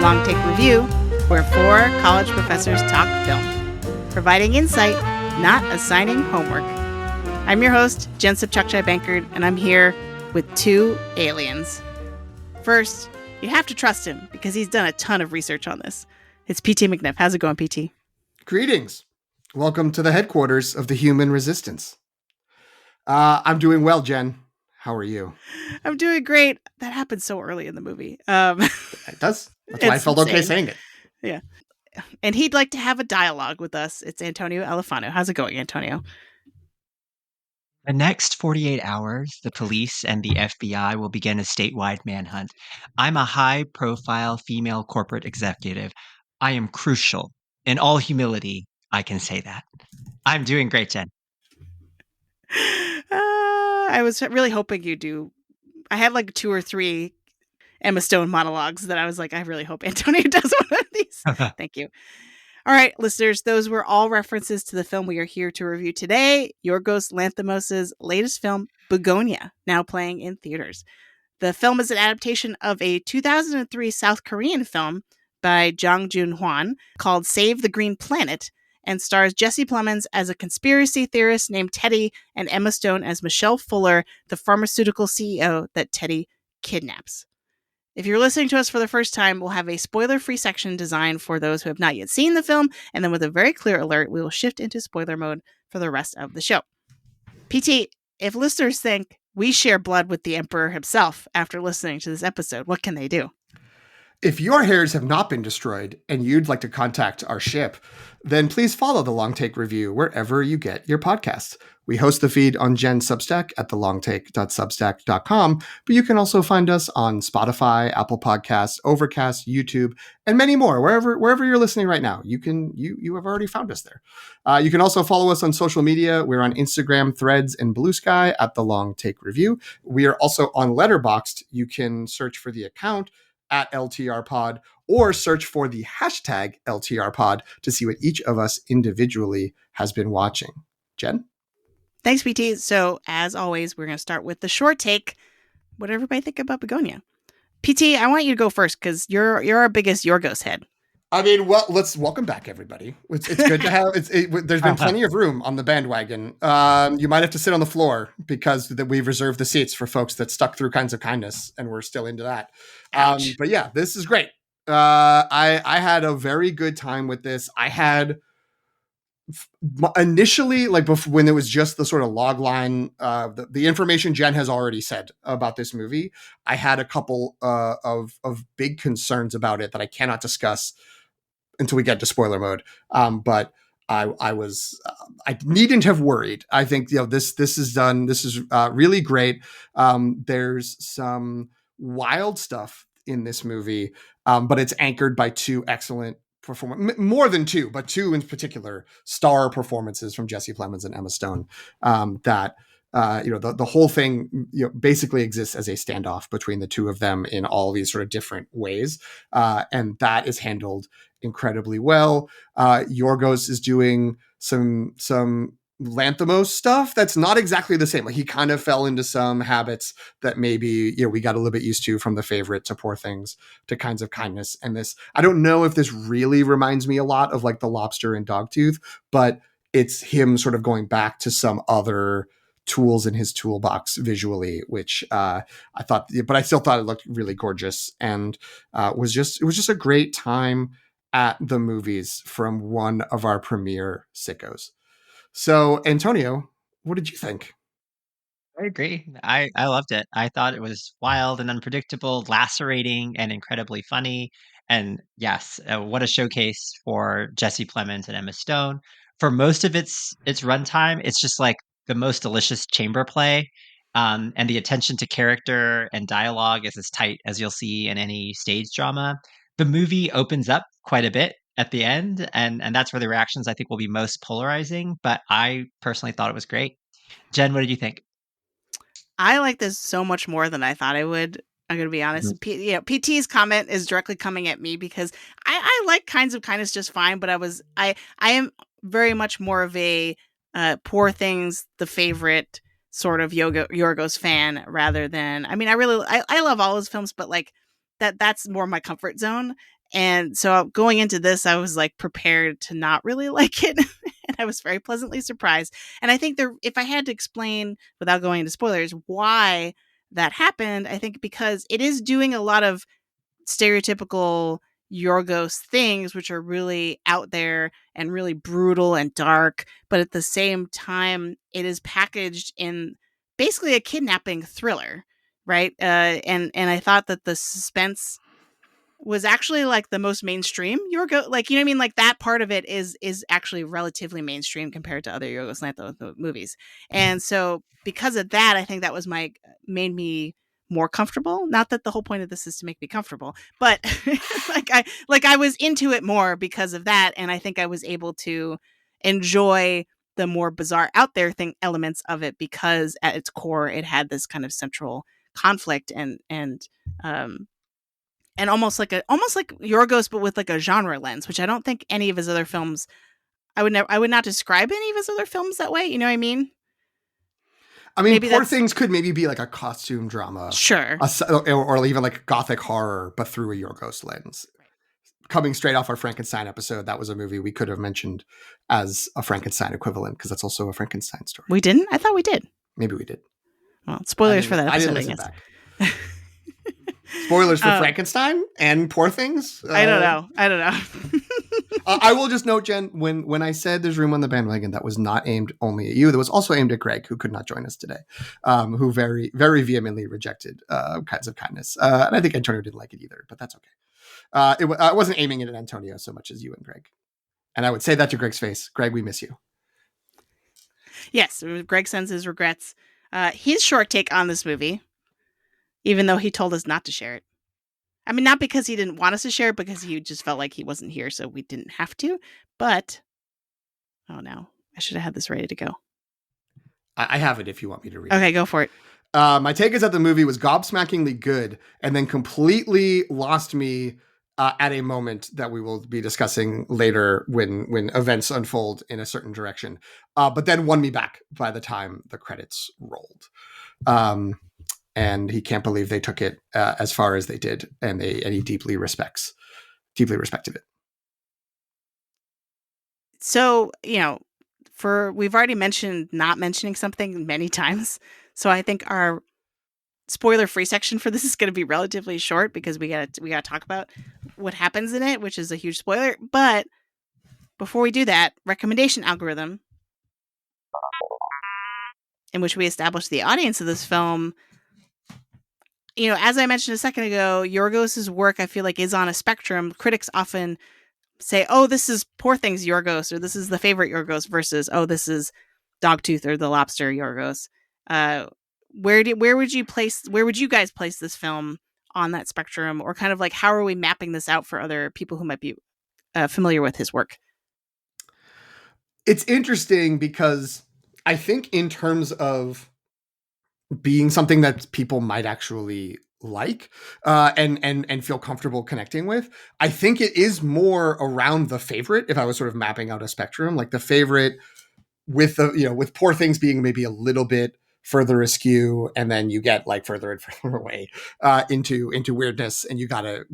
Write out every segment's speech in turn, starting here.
Long Take Review, where four college professors talk film, providing insight, not assigning homework. I'm your host, Jen Sopchak-Bankard, and I'm here with two aliens. First, you have to trust him because he's done a ton of research on this. It's PT McNiff. How's it going, PT? Greetings. Welcome to the headquarters of the human resistance. I'm doing well, Jen. How are you? I'm doing great. That happened so early in the movie. It does. That's why I felt okay saying it. Yeah. And he'd like to have a dialogue with us. It's Antonio Elefano. How's it going, Antonio? The next 48 hours, the police and the FBI will begin a statewide manhunt. I'm a high-profile female corporate executive. I am crucial. In all humility, I can say that. I'm doing great, Jen. I was really hoping you do. I had like 2 or 3 Emma Stone monologues that I was like, I really hope Antonio does one of these. Thank you. All right, listeners, those were all references to the film we are here to review today, Yorgos Lanthimos' latest film, Bugonia, now playing in theaters. The film is an adaptation of a 2003 South Korean film by Jang Joon-hwan called Save the Green Planet, and stars Jesse Plemons as a conspiracy theorist named Teddy and Emma Stone as Michelle Fuller, the pharmaceutical CEO that Teddy kidnaps. If you're listening to us for the first time, we'll have a spoiler-free section designed for those who have not yet seen the film, and then with a very clear alert, we will shift into spoiler mode for the rest of the show. PT, if listeners think we share blood with the Emperor himself after listening to this episode, what can they do? If your hairs have not been destroyed and you'd like to contact our ship, then please follow The Long Take Review wherever you get your podcasts. We host the feed on Jen's Substack at thelongtake.substack.com, but you can also find us on Spotify, Apple Podcasts, Overcast, YouTube, and many more. Wherever you're listening right now, you have already found us there. You can also follow us on social media. We're on Instagram, Threads, and Blue Sky at The Long Take Review. We are also on Letterboxd. You can search for the account at LTR Pod, or search for the hashtag LTR Pod to see what each of us individually has been watching. Jen? Thanks, PT. So, as always, we're going to start with the short take. What did everybody think about Bugonia? PT, I want you to go first because you're our biggest Yorgos head. I mean, well, let's welcome back everybody. It's good to have. There's been plenty of room on the bandwagon. You might have to sit on the floor because we've reserved the seats for folks that stuck through Kinds of Kindness, and we're still into that. But yeah, this is great. I had a very good time with this. I had initially, like before, when it was just the sort of log line, the information Jen has already said about this movie, I had a couple of big concerns about it that I cannot discuss until we get to spoiler mode. But I needn't have worried. I think, this is done. This is really great. There's some wild stuff in this movie, but it's anchored by 2 excellent more than 2, but 2 in particular star performances from Jesse Plemons and Emma Stone. The whole thing basically exists as a standoff between the 2 of them in all these sort of different ways, and that is handled incredibly well. Yorgos is doing some Lanthimos stuff that's not exactly the same. Like, he kind of fell into some habits that maybe we got a little bit used to, from The Favorite to Poor Things to Kinds of Kindness. And this, I don't know if this really reminds me a lot of like The Lobster and Dogtooth, but it's him sort of going back to some other tools in his toolbox visually, which I thought, but I still thought it looked really gorgeous, and it was just a great time at the movies from one of our premier sickos. So, Antonio, what did you think? I agree. I loved it. I thought it was wild and unpredictable, lacerating, and incredibly funny. And yes, what a showcase for Jesse Plemons and Emma Stone. For most of its runtime, it's just like the most delicious chamber play. And the attention to character and dialogue is as tight as you'll see in any stage drama. The movie opens up quite a bit at the end, and that's where the reactions I think will be most polarizing. But I personally thought it was great. Jen, what did you think? I like this so much more than I thought I would. I'm going to be honest. PT's comment is directly coming at me because I like Kinds of Kindness just fine, but I am very much more of a Poor Things, The Favorite sort of Yorgos fan rather than, I mean, I love all his films, but like that's more my comfort zone. And so going into this, I was like prepared to not really like it. And I was very pleasantly surprised. And I think if I had to explain without going into spoilers why that happened, I think because it is doing a lot of stereotypical Yorgos things, which are really out there and really brutal and dark. But at the same time, it is packaged in basically a kidnapping thriller, right? And I thought that the suspense was actually like the most mainstream Yorgos, like, you know what I mean? Like that part of it is actually relatively mainstream compared to other Yorgos Lanthimos movies. And so because of that, I think that was made me more comfortable. Not that the whole point of this is to make me comfortable, but I was into it more because of that. And I think I was able to enjoy the more bizarre out there elements of it because at its core it had this kind of central conflict um and almost like Yorgos, but with like a genre lens, which I don't think any of his other films. I would not describe any of his other films that way. You know what I mean? I mean, Maybe Poor that's Things could maybe be like a costume drama, sure. or even like Gothic horror, but through a Yorgos lens. Coming straight off our Frankenstein episode, that was a movie we could have mentioned as a Frankenstein equivalent because that's also a Frankenstein story. We didn't? I thought we did. Maybe we did. Well, spoilers for that episode, I didn't listen back. Spoilers for Frankenstein and Poor Things? I don't know. I will just note, Jen, when I said there's room on the bandwagon, that was not aimed only at you. That was also aimed at Greg, who could not join us today, who very, very vehemently rejected Kinds of Kindness. And I think Antonio didn't like it either, but that's okay. I wasn't aiming it at Antonio so much as you and Greg. And I would say that to Greg's face. Greg, we miss you. Yes, Greg sends his regrets. His short take on this movie, even though he told us not to share it. I mean, not because he didn't want us to share it, because he just felt like he wasn't here, so we didn't have to. But, oh no, I should have had this ready to go. I have it if you want me to read it. Okay, go for it. My take is that the movie was gobsmackingly good and then completely lost me at a moment that we will be discussing later when events unfold in a certain direction. But then won me back by the time the credits rolled. And he can't believe they took it as far as they did, and he deeply respected it. So, we've already mentioned not mentioning something many times. So I think our spoiler-free section for this is going to be relatively short because we gotta talk about what happens in it, which is a huge spoiler. But before we do that, recommendation algorithm, in which we establish the audience of this film. As I mentioned a second ago, Yorgos' work, I feel like, is on a spectrum. Critics often say, oh, this is Poor Things Yorgos, or this is The Favorite Yorgos, versus, oh, this is Dogtooth or The Lobster Yorgos. Where would you guys place this film on that spectrum? Or kind of like, how are we mapping this out for other people who might be familiar with his work? It's interesting because I think in terms of being something that people might actually like and feel comfortable connecting with, I think it is more around The Favorite. If I was sort of mapping out a spectrum, like The Favorite with with Poor Things being maybe a little bit further askew, and then you get like further and further away into weirdness, and you gotta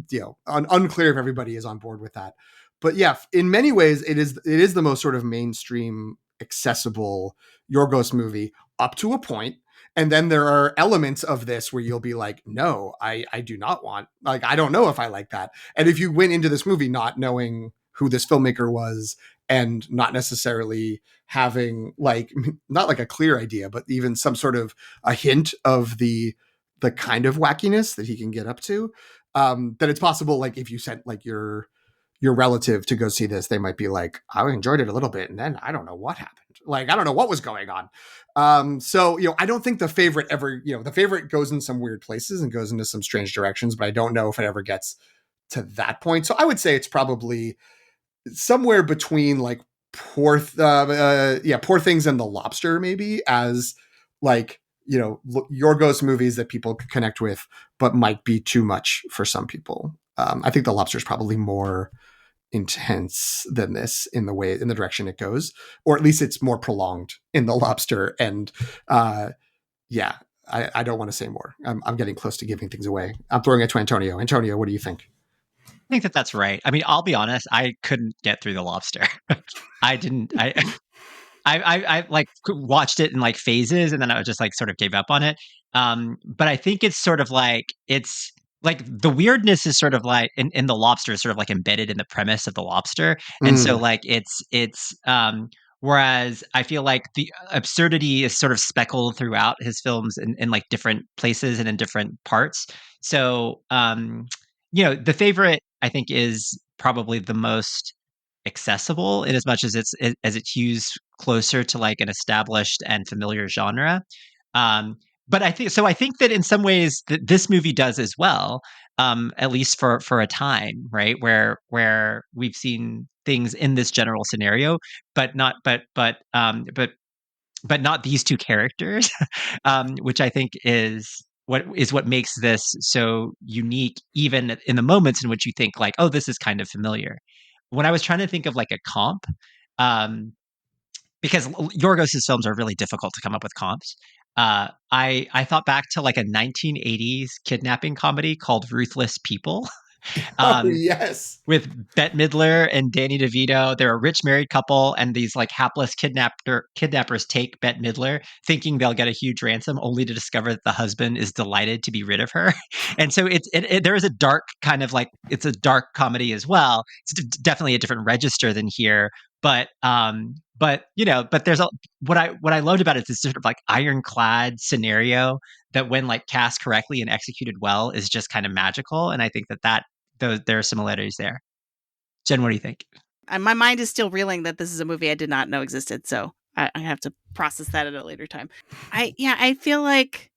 unclear if everybody is on board with that. But yeah, in many ways, it is the most sort of mainstream accessible Yorgos movie up to a point. And then there are elements of this where you'll be like, no, I do not want, like, I don't know if I like that. And if you went into this movie not knowing who this filmmaker was and not necessarily having like, not like a clear idea, but even some sort of a hint of the kind of wackiness that he can get up to, then it's possible, like, if you sent like your relative to go see this, they might be like, I enjoyed it a little bit, and then I don't know what happened. Like, I don't know what was going on. So, I don't think The Favorite ever, The Favorite goes in some weird places and goes into some strange directions, but I don't know if it ever gets to that point. So I would say it's probably somewhere between like Poor Things and The Lobster, maybe, as like, Yorgos movies that people could connect with, but might be too much for some people. I think The Lobster is probably more intense than this in the direction it goes, or at least it's more prolonged in The Lobster. And I don't want to say more. I'm getting close to giving things away. I'm throwing it to Antonio. Antonio, what do you think? I think that that's right. I mean, I'll be honest, I couldn't get through The Lobster. I didn't. I like watched it in like phases, and then I just like sort of gave up on it. But I think it's sort of like it's like the weirdness is sort of like in the Lobster is sort of like embedded in the premise of the Lobster, and so Mm, like it's whereas I feel like the absurdity is sort of speckled throughout his films in like different places and in different parts. So the favorite I think is probably the most accessible in as much as it hews closer to like an established and familiar genre. Um, but I think that in some ways this movie does as well, at least for a time, right? Where we've seen things in this general scenario, but not but not these two characters, which I think is what makes this so unique, even in the moments in which you think like, oh, this is kind of familiar. When I was trying to think of like a comp, um, because Yorgos's films are really difficult to come up with comps. I thought back to like a 1980s kidnapping comedy called Ruthless People, oh um, yes. with Bette Midler and Danny DeVito. They're a rich married couple, and these like hapless kidnappers take Bette Midler, thinking they'll get a huge ransom, only to discover that the husband is delighted to be rid of her. And so there is a dark kind of like it's a dark comedy as well. It's definitely a different register than here, but there's what I loved about it is this sort of like ironclad scenario that when like cast correctly and executed well is just kind of magical, and I think that there are similarities there. Jen, what do you think? My mind is still reeling that this is a movie I did not know existed, so I have to process that at a later time. I feel like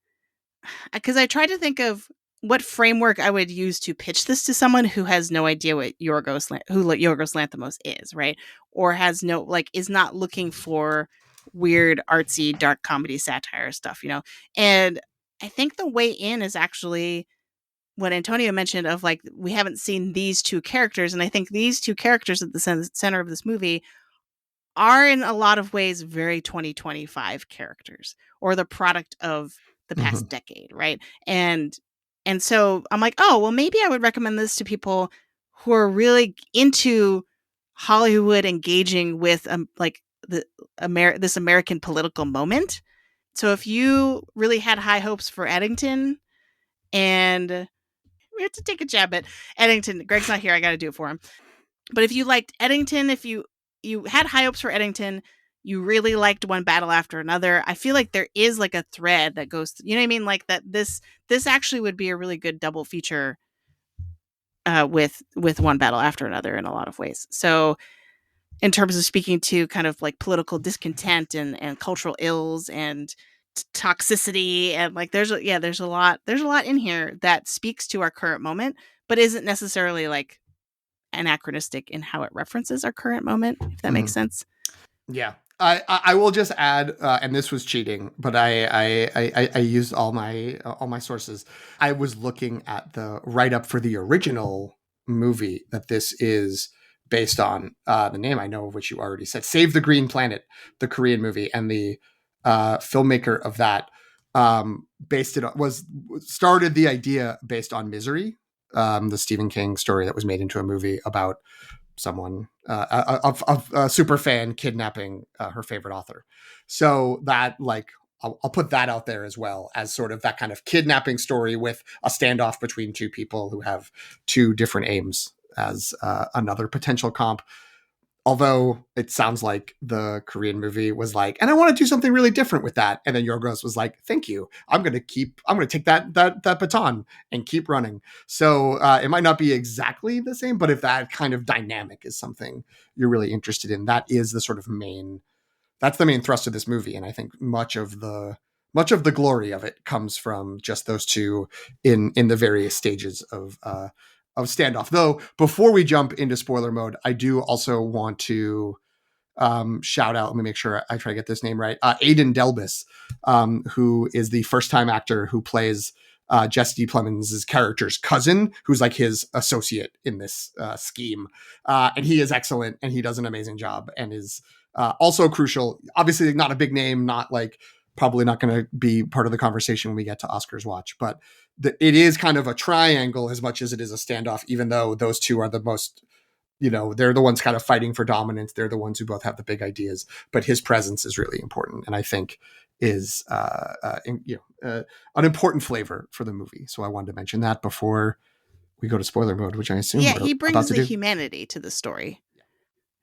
because I tried to think of what framework I would use to pitch this to someone who has no idea what Yorgos Lanthimos is, right? Or has no like is not looking for weird artsy dark comedy satire stuff, And I think the way in is actually what Antonio mentioned of like we haven't seen these two characters, and I think these two characters at the center of this movie are in a lot of ways very 2025 characters or the product of the Mhm. past decade, right? And so I'm like, oh, well, maybe I would recommend this to people who are really into Hollywood engaging with like the this American political moment. So if you really had high hopes for Eddington, and we have to take a jab at Eddington. Greg's not here. I got to do it for him. But if you liked Eddington, if you had high hopes for Eddington, you really liked One Battle After Another. I feel like there is like a thread that goes, you know what I mean? Like that this actually would be a really good double feature with One Battle After Another in a lot of ways. So in terms of speaking to kind of like political discontent and cultural ills and toxicity and like there's a lot in here that speaks to our current moment, but isn't necessarily like anachronistic in how it references our current moment, if that makes Mhm. sense. Yeah. I will just add, and this was cheating, but I used all my sources. I was looking at the write up for the original movie that this is based on. The name I know of which you already said, "Save the Green Planet," the Korean movie, and the filmmaker of that based it on, was started the idea based on Misery, the Stephen King story that was made into a movie about someone a super fan kidnapping her favorite author. So that like I'll put that out there as well as sort of that kind of kidnapping story with a standoff between two people who have two different aims as another potential comp. Although it sounds like the Korean movie was like, and I want to do something really different with that. And then Yorgos was like, thank you. I'm going to take that baton and keep running. So it might not be exactly the same, but if that kind of dynamic is something you're really interested in, that is the sort of that's the main thrust of this movie. And I think much of the glory of it comes from just those two in the various stages of standoff. Though before we jump into spoiler mode, I do also want to shout out. Let me make sure I try to get this name right. Aidan Delbus, who is the first time actor who plays Jesse Plemons' character's cousin, who's like his associate in this scheme. And he is excellent and he does an amazing job and is also crucial. Obviously, not a big name, not like probably not going to be part of the conversation when we get to Oscars watch, but it is kind of a triangle as much as it is a standoff, even though those two are the most, they're the ones kind of fighting for dominance. They're the ones who both have the big ideas, but his presence is really important. And I think is, an important flavor for the movie. So I wanted to mention that before we go to spoiler mode, which I assume he brings the humanity to the story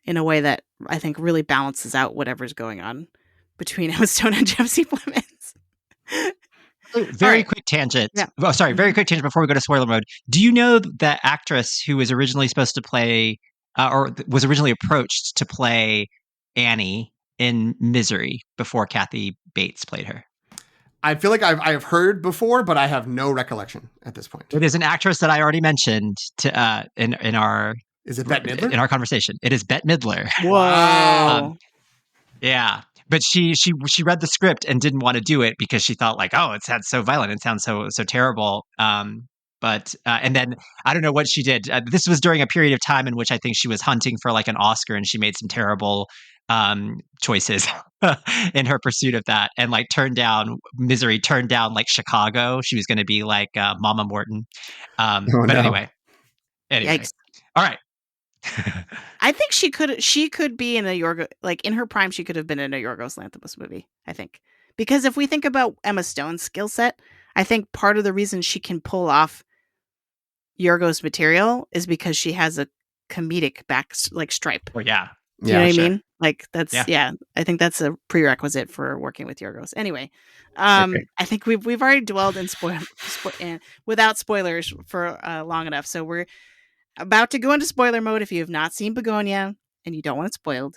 in a way that I think really balances out whatever's going on between Emma Stone and Jesse Plemons. Very quick tangent. Yeah. Oh, sorry. Very quick tangent before we go to spoiler mode. Do you know that actress who was originally supposed to play, or was originally approached to play Annie in Misery before Kathy Bates played her? I feel like I have heard before, but I have no recollection at this point. It is an actress that I already mentioned to in our. Is it Bette Midler? In our conversation, it is Bette Midler. Wow. Yeah. But she read the script and didn't want to do it because she thought like, oh, it sounds so violent. It sounds so terrible. But and then I don't know what she did. This was during a period of time in which I think she was hunting for like an Oscar, and she made some terrible choices in her pursuit of that, and like turned down Misery, turned down like Chicago. She was going to be like Mama Morton. Anyway. Yikes. All right. I think she could be in a Yorgos, like in her prime, she could have been in a Yorgos Lanthimos movie, I think. Because if we think about Emma Stone's skill set, I think part of the reason she can pull off Yorgos material is because she has a comedic stripe. Oh yeah. Do you know what I mean? Like that's I think that's a prerequisite for working with Yorgos. Anyway, I think we've already dwelled in without spoilers for long enough. So we're about to go into spoiler mode. If you have not seen Bugonia and you don't want it spoiled,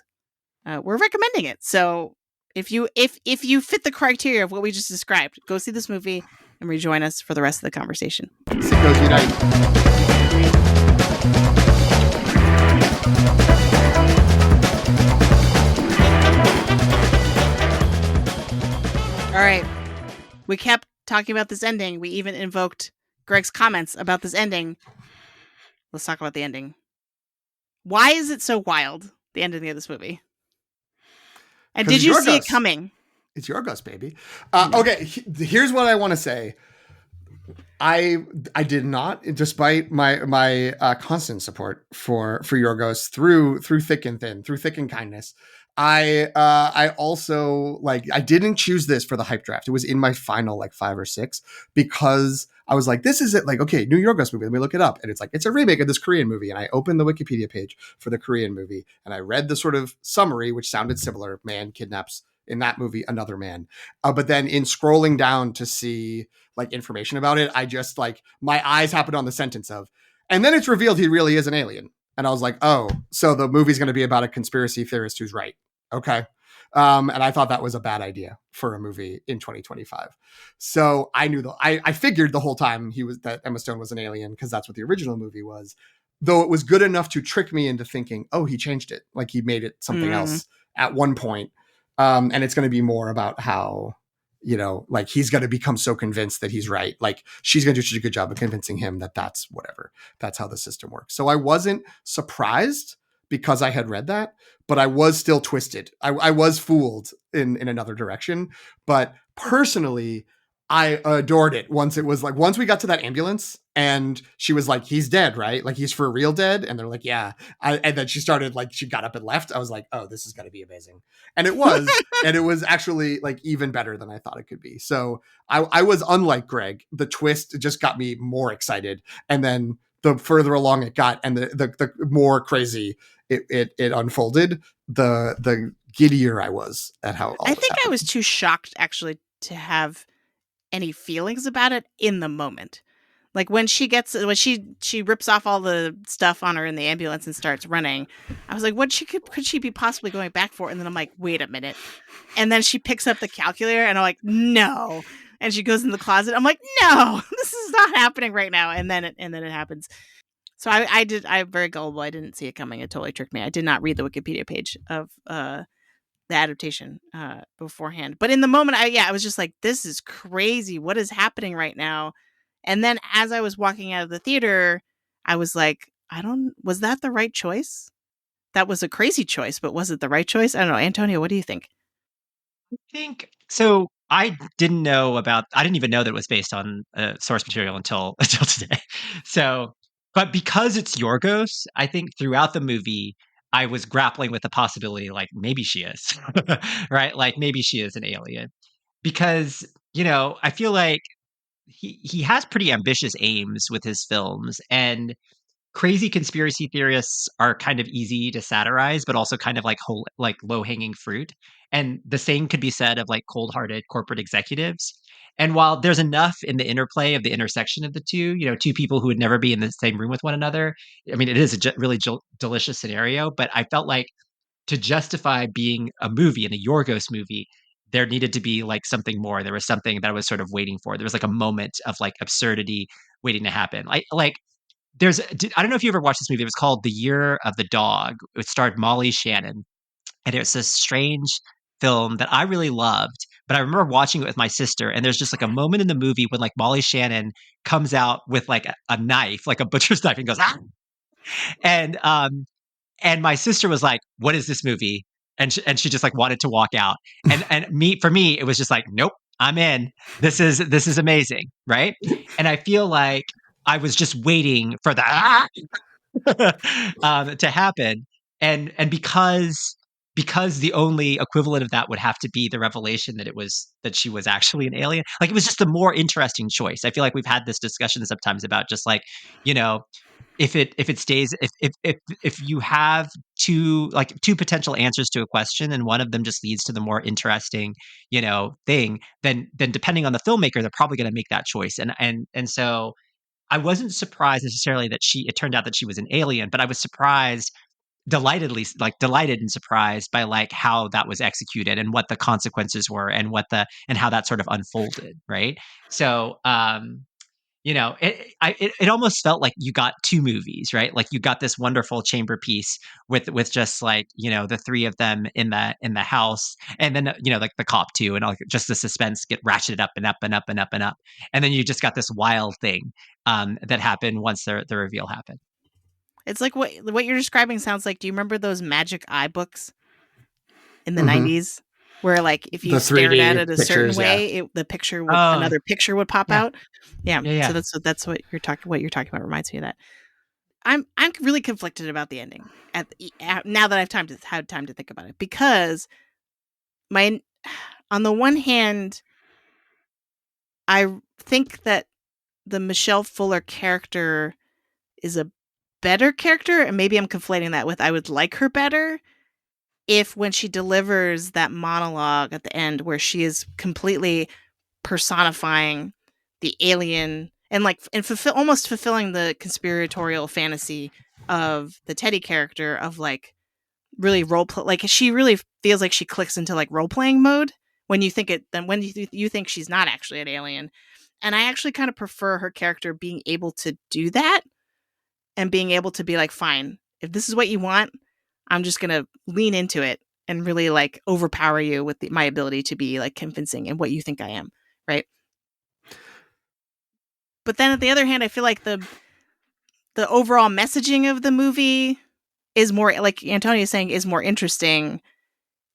we're recommending it. So if you fit the criteria of what we just described, go see this movie and rejoin us for the rest of the conversation. Sickos unite. All right. We kept talking about this ending. We even invoked Greg's comments about this ending. Let's talk about the ending. Why is it so wild, the ending of this movie? And did you see it coming? It's Yorgos, baby. Okay, here's what I want to say. I did not, despite my constant support for Yorgos through thick and thin, through thick and kindness. I also I didn't choose this for the hype draft. It was in my final 5 or 6 because I was like, this is it. Okay, new Yorgos movie. Let me look it up. And it's a remake of this Korean movie. And I opened the Wikipedia page for the Korean movie and I read the sort of summary, which sounded similar. Man kidnaps in that movie another man. But then in scrolling down to see information about it, I just my eyes happened on the sentence of, and then it's revealed he really is an alien. And I was like, oh, so the movie's going to be about a conspiracy theorist who's right. Okay. And I thought that was a bad idea for a movie in 2025. So I knew I figured the whole time that Emma Stone was an alien because that's what the original movie was, though it was good enough to trick me into thinking, oh, he changed it. He made it something else at one point. And it's going to be more about how, he's going to become so convinced that he's right. She's going to do such a good job of convincing him that that's whatever. That's how the system works. So I wasn't surprised because I had read that, but I was still twisted. I was fooled in another direction. But personally, I adored it once we got to that ambulance and she was like, he's dead, right? He's for real dead. And they're like, yeah. And then she started she got up and left. I was like, oh, this is going to be amazing. And it was, and it was actually even better than I thought it could be. So I was unlike Greg. The twist just got me more excited. And then the further along it got and the more crazy it unfolded, the giddier I was at how all I think happened. I was too shocked actually to have any feelings about it in the moment. When she rips off all the stuff on her in the ambulance and starts running, I was like, what could she be possibly going back for? And then I'm like, wait a minute. And then she picks up the calculator and I'm like, no. And she goes in the closet. I'm like, no, this is not happening right now. And then it happens. So I'm very gullible. I didn't see it coming. It totally tricked me. I did not read the Wikipedia page of the adaptation beforehand. But in the moment, I was just like, this is crazy. What is happening right now? And then as I was walking out of the theater, I was like, was that the right choice? That was a crazy choice, but was it the right choice? I don't know. Antonio, what do you think? I think so. I didn't even know that it was based on source material until until today. So, but because it's Yorgos, I think throughout the movie, I was grappling with the possibility, like maybe she is, right? Like maybe she is an alien, because I feel like he has pretty ambitious aims with his films, and crazy conspiracy theorists are kind of easy to satirize, but also kind of like like low hanging fruit. And the same could be said of like cold hearted corporate executives. And while there's enough in the interplay of the intersection of the two, two people who would never be in the same room with one another. I mean, it is a really delicious scenario, but I felt like to justify being a movie and a Yorgos movie, there needed to be like something more. There was something that I was sort of waiting for. There was like a moment of like absurdity waiting to happen. Like I don't know if you ever watched this movie. It was called The Year of the Dog. It starred Molly Shannon, and it's this strange film that I really loved. But I remember watching it with my sister, and there's just like a moment in the movie when like Molly Shannon comes out with like a knife, like a butcher's knife, and goes ah, and and my sister was like, "What is this movie?" And she just like wanted to walk out. And for me, it was just like, "Nope, I'm in. This is amazing, right?" And I feel like I was just waiting for the to happen, and because the only equivalent of that would have to be the revelation that she was actually an alien. Like it was just a more interesting choice. I feel like we've had this discussion sometimes about just like you know if it stays if you have two potential answers to a question and one of them just leads to the more interesting thing, then depending on the filmmaker, they're probably going to make that choice. And so I wasn't surprised necessarily that it turned out that she was an alien, but I was delighted and surprised by like how that was executed and what the consequences were and how that sort of unfolded, right? So it almost felt like you got two movies, right? Like you got this wonderful chamber piece with just like the three of them in the house, and then like the cop too, and just the suspense get ratcheted up and up and up and up and up, and then you just got this wild thing that happened once the reveal happened. It's like what you're describing sounds like. Do you remember those magic eye books in the Mhm. 90s? Where like if you The stared 3D at it a certain pictures, yeah. way, the picture would Oh another picture would pop yeah, out. Yeah. yeah, So yeah. that's what you're talking about reminds me of that. I'm really conflicted about the ending now that I've had time to think about it, because on the one hand, I think that the Michelle Fuller character is a better character, and maybe I'm conflating that with I would like her better if when she delivers that monologue at the end where she is completely personifying the alien and almost fulfilling the conspiratorial fantasy of the Teddy character of like really role play, like she really feels like she clicks into like role playing mode when you think it then when you think she's not actually an alien. And I actually kind of prefer her character being able to do that and being able to be like, fine, if this is what you want, I'm just gonna lean into it and really like overpower you with my ability to be like convincing in what you think I am, right? But then, at the other hand, I feel like the overall messaging of the movie is more, like Antonio is saying, is more interesting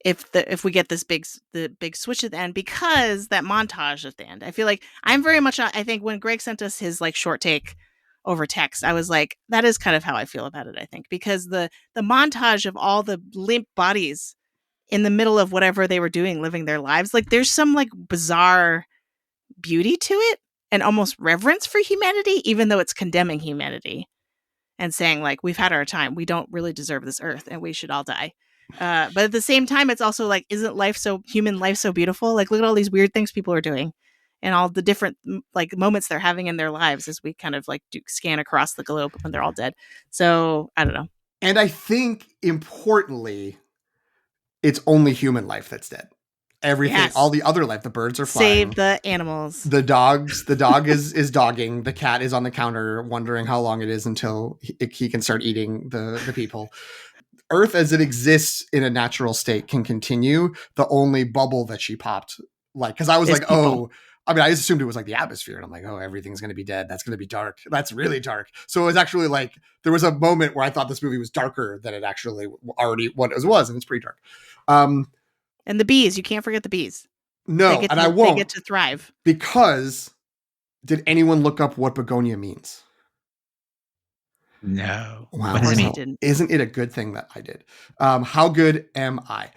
if we get the big switch at the end, because that montage at the end. I feel like I'm very much. I think when Greg sent us his like short take over text, I was like, that is kind of how I feel about it. I think because the montage of all the limp bodies in the middle of whatever they were doing, living their lives, like there's some like bizarre beauty to it and almost reverence for humanity, even though it's condemning humanity and saying like, we've had our time, we don't really deserve this earth and we should all die. But at the same time, it's also like, isn't human life so beautiful? Like, look at all these weird things people are doing and all the different like moments they're having in their lives as we kind of like scan across the globe when they're all dead. So I don't know. And I think importantly, it's only human life that's dead. Everything, Yes. all the other life, the birds are Save flying. the animals. The dog is dogging. The cat is on the counter wondering how long it is until he can start eating the people. Earth as it exists in a natural state can continue. The only bubble that she popped, like, because I was like, People. oh, I mean, I assumed it was like the atmosphere, and I'm like, oh, everything's going to be dead. That's going to be dark. That's really dark. So it was actually like there was a moment where I thought this movie was darker than it actually already what it was, and it's pretty dark. And the bees, you can't forget the bees. No, and I They get won't, to thrive. because did anyone look up what Bugonia means? No. Of What Wow. does it course I mean? Well, didn't. isn't it a good thing that I did? How good am I?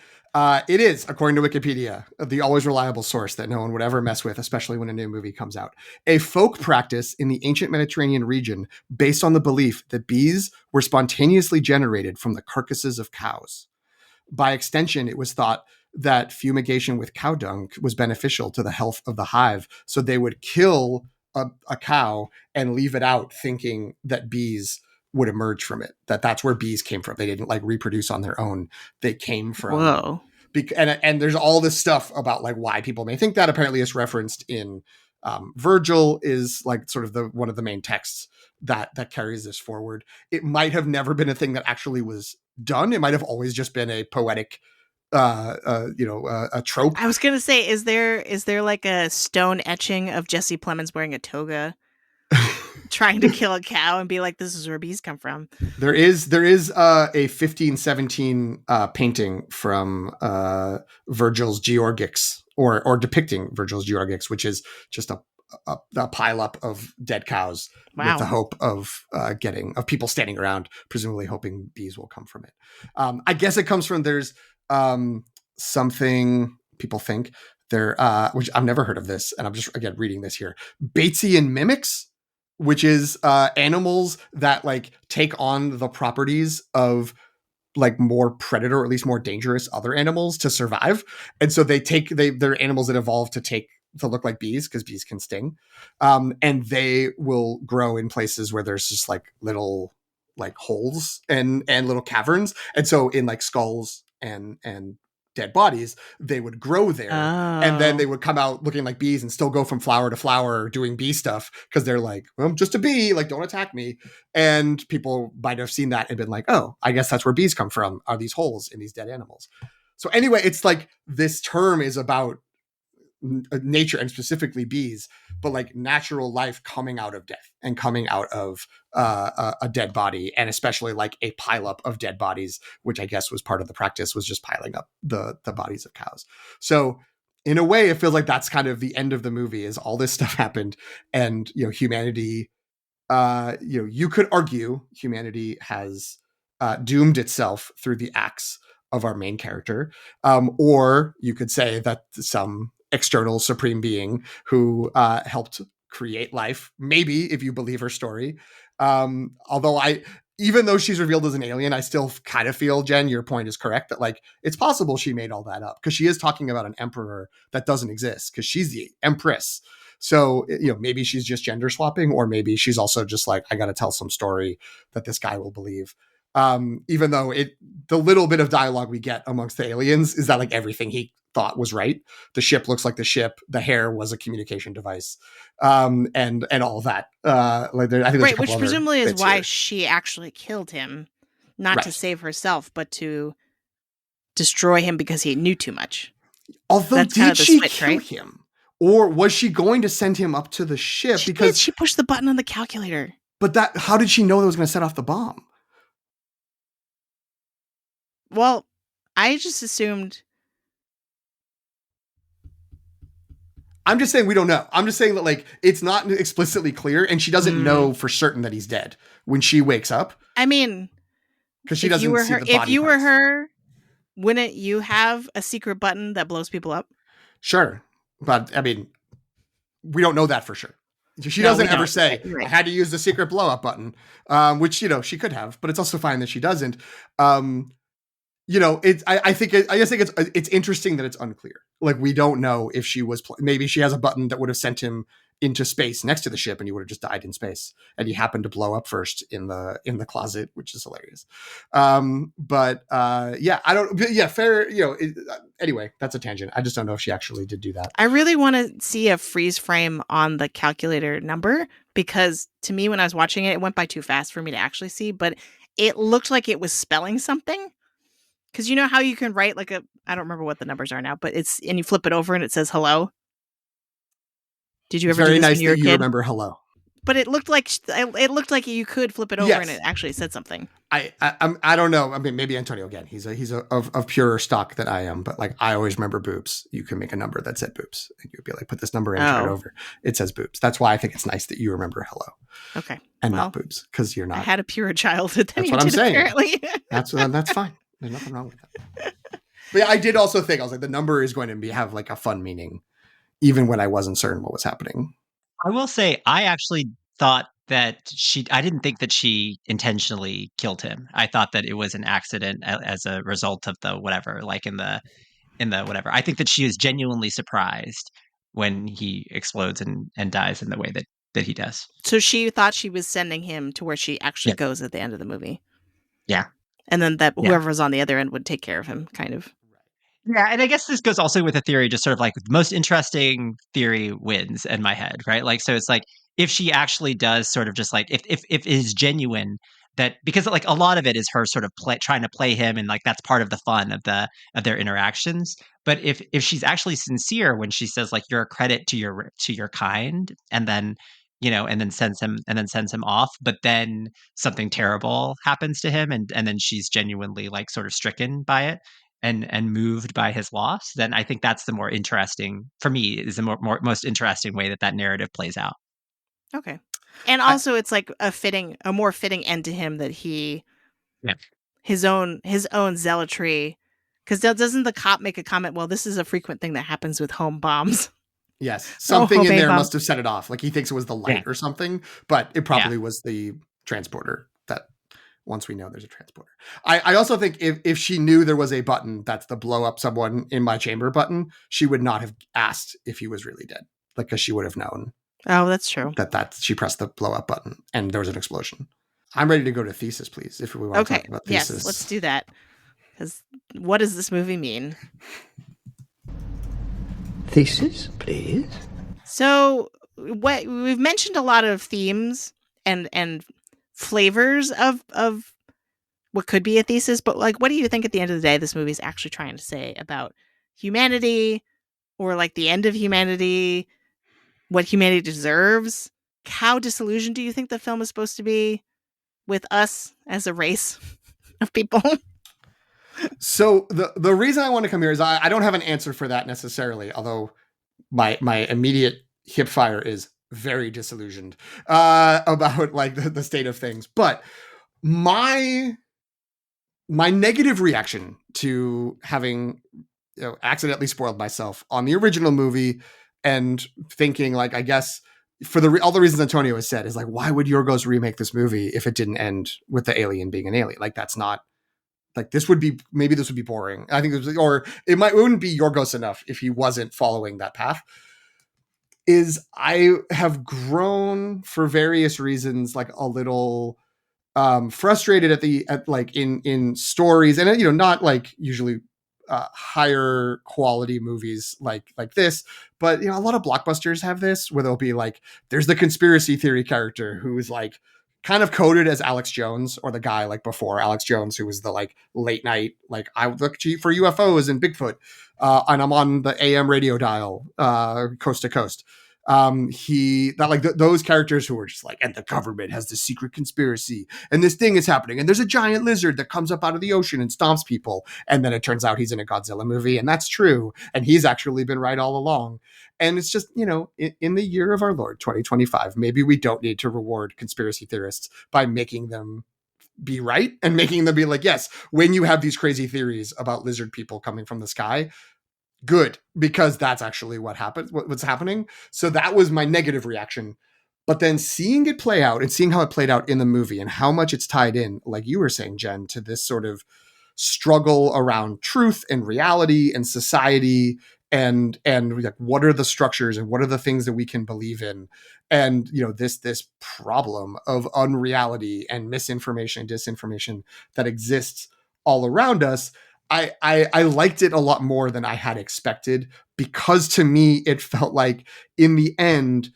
It is, according to Wikipedia, the always reliable source that no one would ever mess with, especially when a new movie comes out. A folk practice in the ancient Mediterranean region based on the belief that bees were spontaneously generated from the carcasses of cows. By extension, it was thought that fumigation with cow dung was beneficial to the health of the hive. So they would kill a cow and leave it out, thinking that bees would emerge from it. That's where bees came from. They didn't like reproduce on their own. They came from. Whoa. And there's all this stuff about like why people may think that. Apparently, it's referenced in Virgil, is like sort of the one of the main texts that carries this forward. It might have never been a thing that actually was done. It might have always just been a poetic a trope. I was gonna say, is there like a stone etching of Jesse Plemons wearing a toga, trying to kill a cow and be like, "This is where bees come from"? There is a 1517 painting from Virgil's Georgics, or depicting Virgil's Georgics, which is just a pileup of dead cows with the Wow. hope of people standing around, presumably hoping bees will come from it. I guess it comes from there's something people think there, which I've never heard of this, and I'm just again reading this here. Batesian mimics, which is animals that like take on the properties of like more predator, or at least more dangerous other animals to survive. And so they're animals that evolve to look like bees, because bees can sting. And they will grow in places where there's just like little like holes and little caverns. And so in like skulls and dead bodies, they would grow there. And then they Oh. would come out looking like bees and still go from flower to flower doing bee stuff, because they're like, well, I'm just a bee, like don't attack me. And people might have seen that and been like, oh, I guess that's where bees come from, are these holes in these dead animals. So anyway, it's like this term is about nature, and specifically bees, but like natural life coming out of death and coming out of a dead body, and especially like a pileup of dead bodies, which I guess was part of the practice, was just piling up the bodies of cows. So in a way, it feels like that's kind of the end of the movie, is all this stuff happened, and humanity, you could argue humanity has doomed itself through the acts of our main character, or you could say that some external supreme being who helped create life, maybe, if you believe her story. Although even though she's revealed as an alien, I still kind of feel, Jen, your point is correct, that like it's possible she made all that up, because she is talking about an emperor that doesn't exist, because she's the empress. So, maybe she's just gender swapping, or maybe she's also just like, I got to tell some story that this guy will believe. Even though the little bit of dialogue we get amongst the aliens is that like everything he thought was right. The ship looks like the ship. The hair was a communication device, and all of that. I think there's a Right, couple which other presumably is bits why here. she actually killed him, not to Right. save herself, but to destroy him because he knew too much. Although, That's kind did of the she switch, kill right? him, or was she going to send him up to the ship? She did. Because, She pushed the button on the calculator. but how did she know that was going to set off the bomb? Well, I just assumed. I'm just saying we don't know. I'm just saying that like it's not explicitly clear, and she doesn't know for certain that he's dead when she wakes up, I mean, because she if you doesn't were see her, the if body you were parts. her, wouldn't you have a secret button that blows people up? Sure, but I mean, we don't know that for sure. She No, we doesn't ever don't. say, You're I right. had to use the secret blow up button, which, she could have, but it's also fine that she doesn't. I just think it's interesting that it's unclear. Like, we don't know if she was, maybe she has a button that would have sent him into space next to the ship, and he would have just died in space, and he happened to blow up first in the closet, which is hilarious. Fair. Anyway, that's a tangent. I just don't know if she actually did do that. I really want to see a freeze frame on the calculator number, because to me, when I was watching it, it went by too fast for me to actually see, but it looked like it was spelling something. Because you know how you can write like I don't remember what the numbers are now, but and you flip it over and it says hello. Did you It's ever do very this when nice you were that a you kid? remember hello. but it looked like you could flip it over and Yes. it actually said something. I don't know. I mean, maybe Antonio again. He's of purer stock than I am, but like I always remember boobs. You can make a number that said boobs, and you'd be like, put this number in, turn it over. It says boobs. That's why I think it's nice that you remember hello. Okay. And not boobs, because you're not. I had a purer childhood than that's you what did, I'm saying. apparently. That's fine. There's nothing wrong with that. But yeah, I did also think I was like, the number is going to have like a fun meaning, even when I wasn't certain what was happening. I will say, I actually thought that I didn't think that she intentionally killed him. I thought that it was an accident as a result of the whatever, like in the whatever. I think that she is genuinely surprised when he explodes and dies in the way that he does. So she thought she was sending him to where she actually goes at the end of the movie. Yeah. And then that whoever was on the other end would take care of him, kind of. Yeah, and I guess this goes also with the theory, just sort of like the most interesting theory wins in my head, right? Like, so it's like if she actually does sort of just like if it is genuine, that because like a lot of it is her sort of trying to play him, and like that's part of the fun of their interactions. But if she's actually sincere when she says like you're a credit to your kind, and then and then sends him off, but then something terrible happens to him, and then she's genuinely like sort of stricken by it and moved by his loss, then I think that's the more interesting, for me, is the most interesting way that narrative plays out. Okay. And also it's like a more fitting end to him that he his own zealotry, because doesn't the cop make a comment, well, this is a frequent thing that happens with home bombs. Yes. Something in there must have set it off. Like he thinks it was the light or something, but it probably was the transporter. That once we know there's a transporter. I also think if she knew there was a button that's the blow up someone in my chamber button, she would not have asked if he was really dead. Like, because she would have known. Oh, that's true. That she pressed the blow up button and there was an explosion. I'm ready to go to thesis, please, if we want to talk about thesis. Yes, let's do that. Because what does this movie mean? Thesis, please. So we've mentioned a lot of themes and flavors of what could be a thesis, but like, what do you think at the end of the day this movie is actually trying to say about humanity, or like the end of humanity, what humanity deserves? How disillusioned do you think the film is supposed to be with us as a race of people? So the reason I want to come here is I don't have an answer for that necessarily, although my immediate hip fire is very disillusioned about like the state of things. But my negative reaction to having accidentally spoiled myself on the original movie and thinking like, I guess for all the reasons Antonio has said, is like, why would Yorgos remake this movie if it didn't end with the alien being an alien? Like, that's not like, this would be boring. I think it wouldn't be Yorgos enough if he wasn't following that path. Is I have grown for various reasons, like a little frustrated at like in stories, and not like usually higher quality movies like this, but a lot of blockbusters have this, where there'll be like, there's the conspiracy theory character who is like kind of coded as Alex Jones, or the guy like before Alex Jones who was the like late night, like, I look for UFOs and Bigfoot, and I'm on the AM radio dial coast to coast. Those characters who are just like, and the government has this secret conspiracy and this thing is happening and there's a giant lizard that comes up out of the ocean and stomps people, and then it turns out he's in a Godzilla movie and that's true and he's actually been right all along. And it's just, in the year of our Lord 2025, maybe we don't need to reward conspiracy theorists by making them be right and making them be like, yes, when you have these crazy theories about lizard people coming from the sky, good, because that's actually what's happening. So that was my negative reaction. But then seeing it play out and seeing how it played out in the movie and how much it's tied in, like you were saying, Jen, to this sort of struggle around truth and reality and society, and like, what are the structures and what are the things that we can believe in, and this problem of unreality and misinformation and disinformation that exists all around us. I liked it a lot more than I had expected, because to me, it felt like in the end,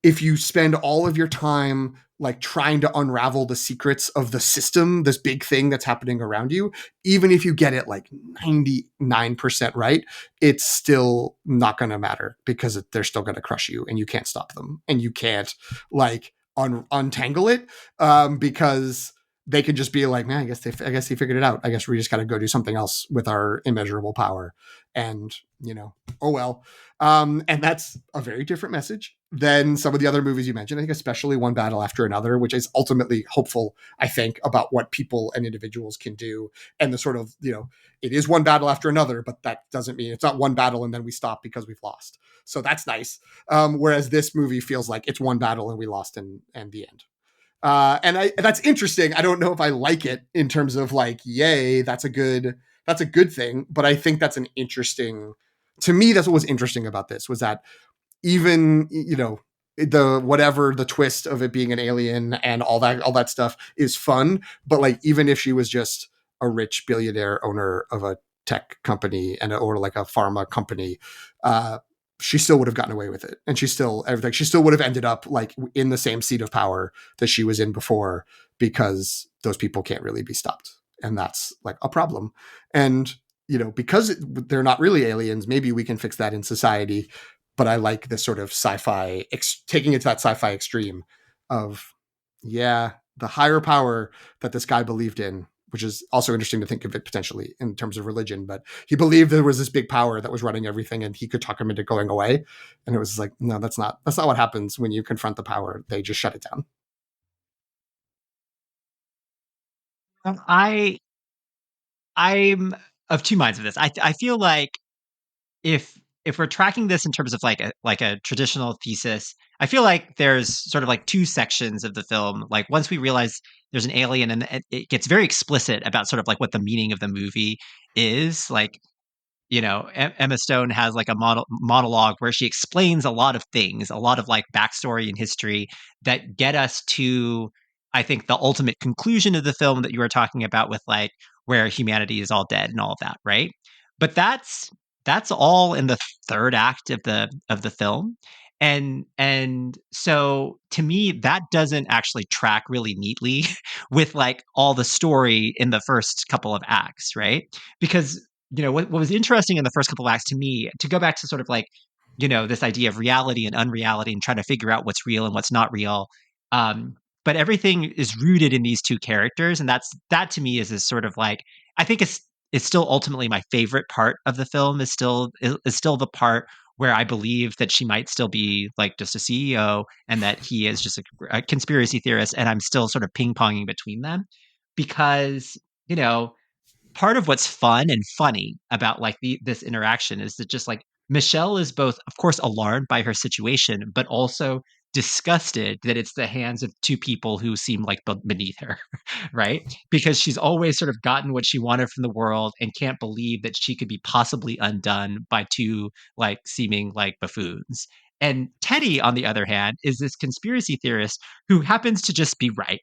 if you spend all of your time like trying to unravel the secrets of the system, this big thing that's happening around you, even if you get it like 99% right, it's still not going to matter, because they're still going to crush you and you can't stop them. And you can't like untangle it, because they can just be like, man, I guess they figured it out. I guess we just got to go do something else with our immeasurable power. And, oh well. And that's a very different message than some of the other movies you mentioned. I think especially One Battle After Another, which is ultimately hopeful, I think, about what people and individuals can do. And the sort of, it is one battle after another, but that doesn't mean it's not one battle and then we stop because we've lost. So that's nice. Whereas this movie feels like it's one battle and we lost and the end. And that's interesting. I don't know if I like it in terms of like, yay, that's a good thing. But I think that's to me, that's what was interesting about this, was that even, the twist of it being an alien and all that stuff is fun. But like, even if she was just a rich billionaire owner of a tech company or like a pharma company, she still would have gotten away with it. And she still would have ended up like in the same seat of power that she was in before, because those people can't really be stopped. And that's like a problem. And, because they're not really aliens, maybe we can fix that in society. But I like this sort of sci-fi, taking it to that sci-fi extreme of, the higher power that this guy believed in, which is also interesting to think of it potentially in terms of religion. But he believed there was this big power that was running everything and he could talk him into going away. And it was like, no, that's not what happens when you confront the power. They just shut it down. I'm of two minds of this. I feel like if we're tracking this in terms of like a traditional thesis, I feel like there's sort of like two sections of the film. Like once we realize there's an alien, and it gets very explicit about sort of like what the meaning of the movie is. Like, Emma Stone has like a monologue where she explains a lot of things, a lot of like backstory and history that get us to, I think, the ultimate conclusion of the film that you were talking about, with like where humanity is all dead and all of that, right? But that's all in the third act of the film. And so to me, that doesn't actually track really neatly with like all the story in the first couple of acts, right? Because what was interesting in the first couple of acts to me, to go back to sort of like, this idea of reality and unreality and trying to figure out what's real and what's not real. But everything is rooted in these two characters. And that to me is this sort of like, I think it's still ultimately my favorite part of the film, is still the part where I believe that she might still be like just a CEO and that he is just a conspiracy theorist. And I'm still sort of ping ponging between them because, part of what's fun and funny about like this interaction is that just like Michelle is both, of course, alarmed by her situation, but also disgusted that it's the hands of two people who seem like beneath her, right? Because she's always sort of gotten what she wanted from the world and can't believe that she could be possibly undone by two like seeming like buffoons. And Teddy, on the other hand, is this conspiracy theorist who happens to just be right,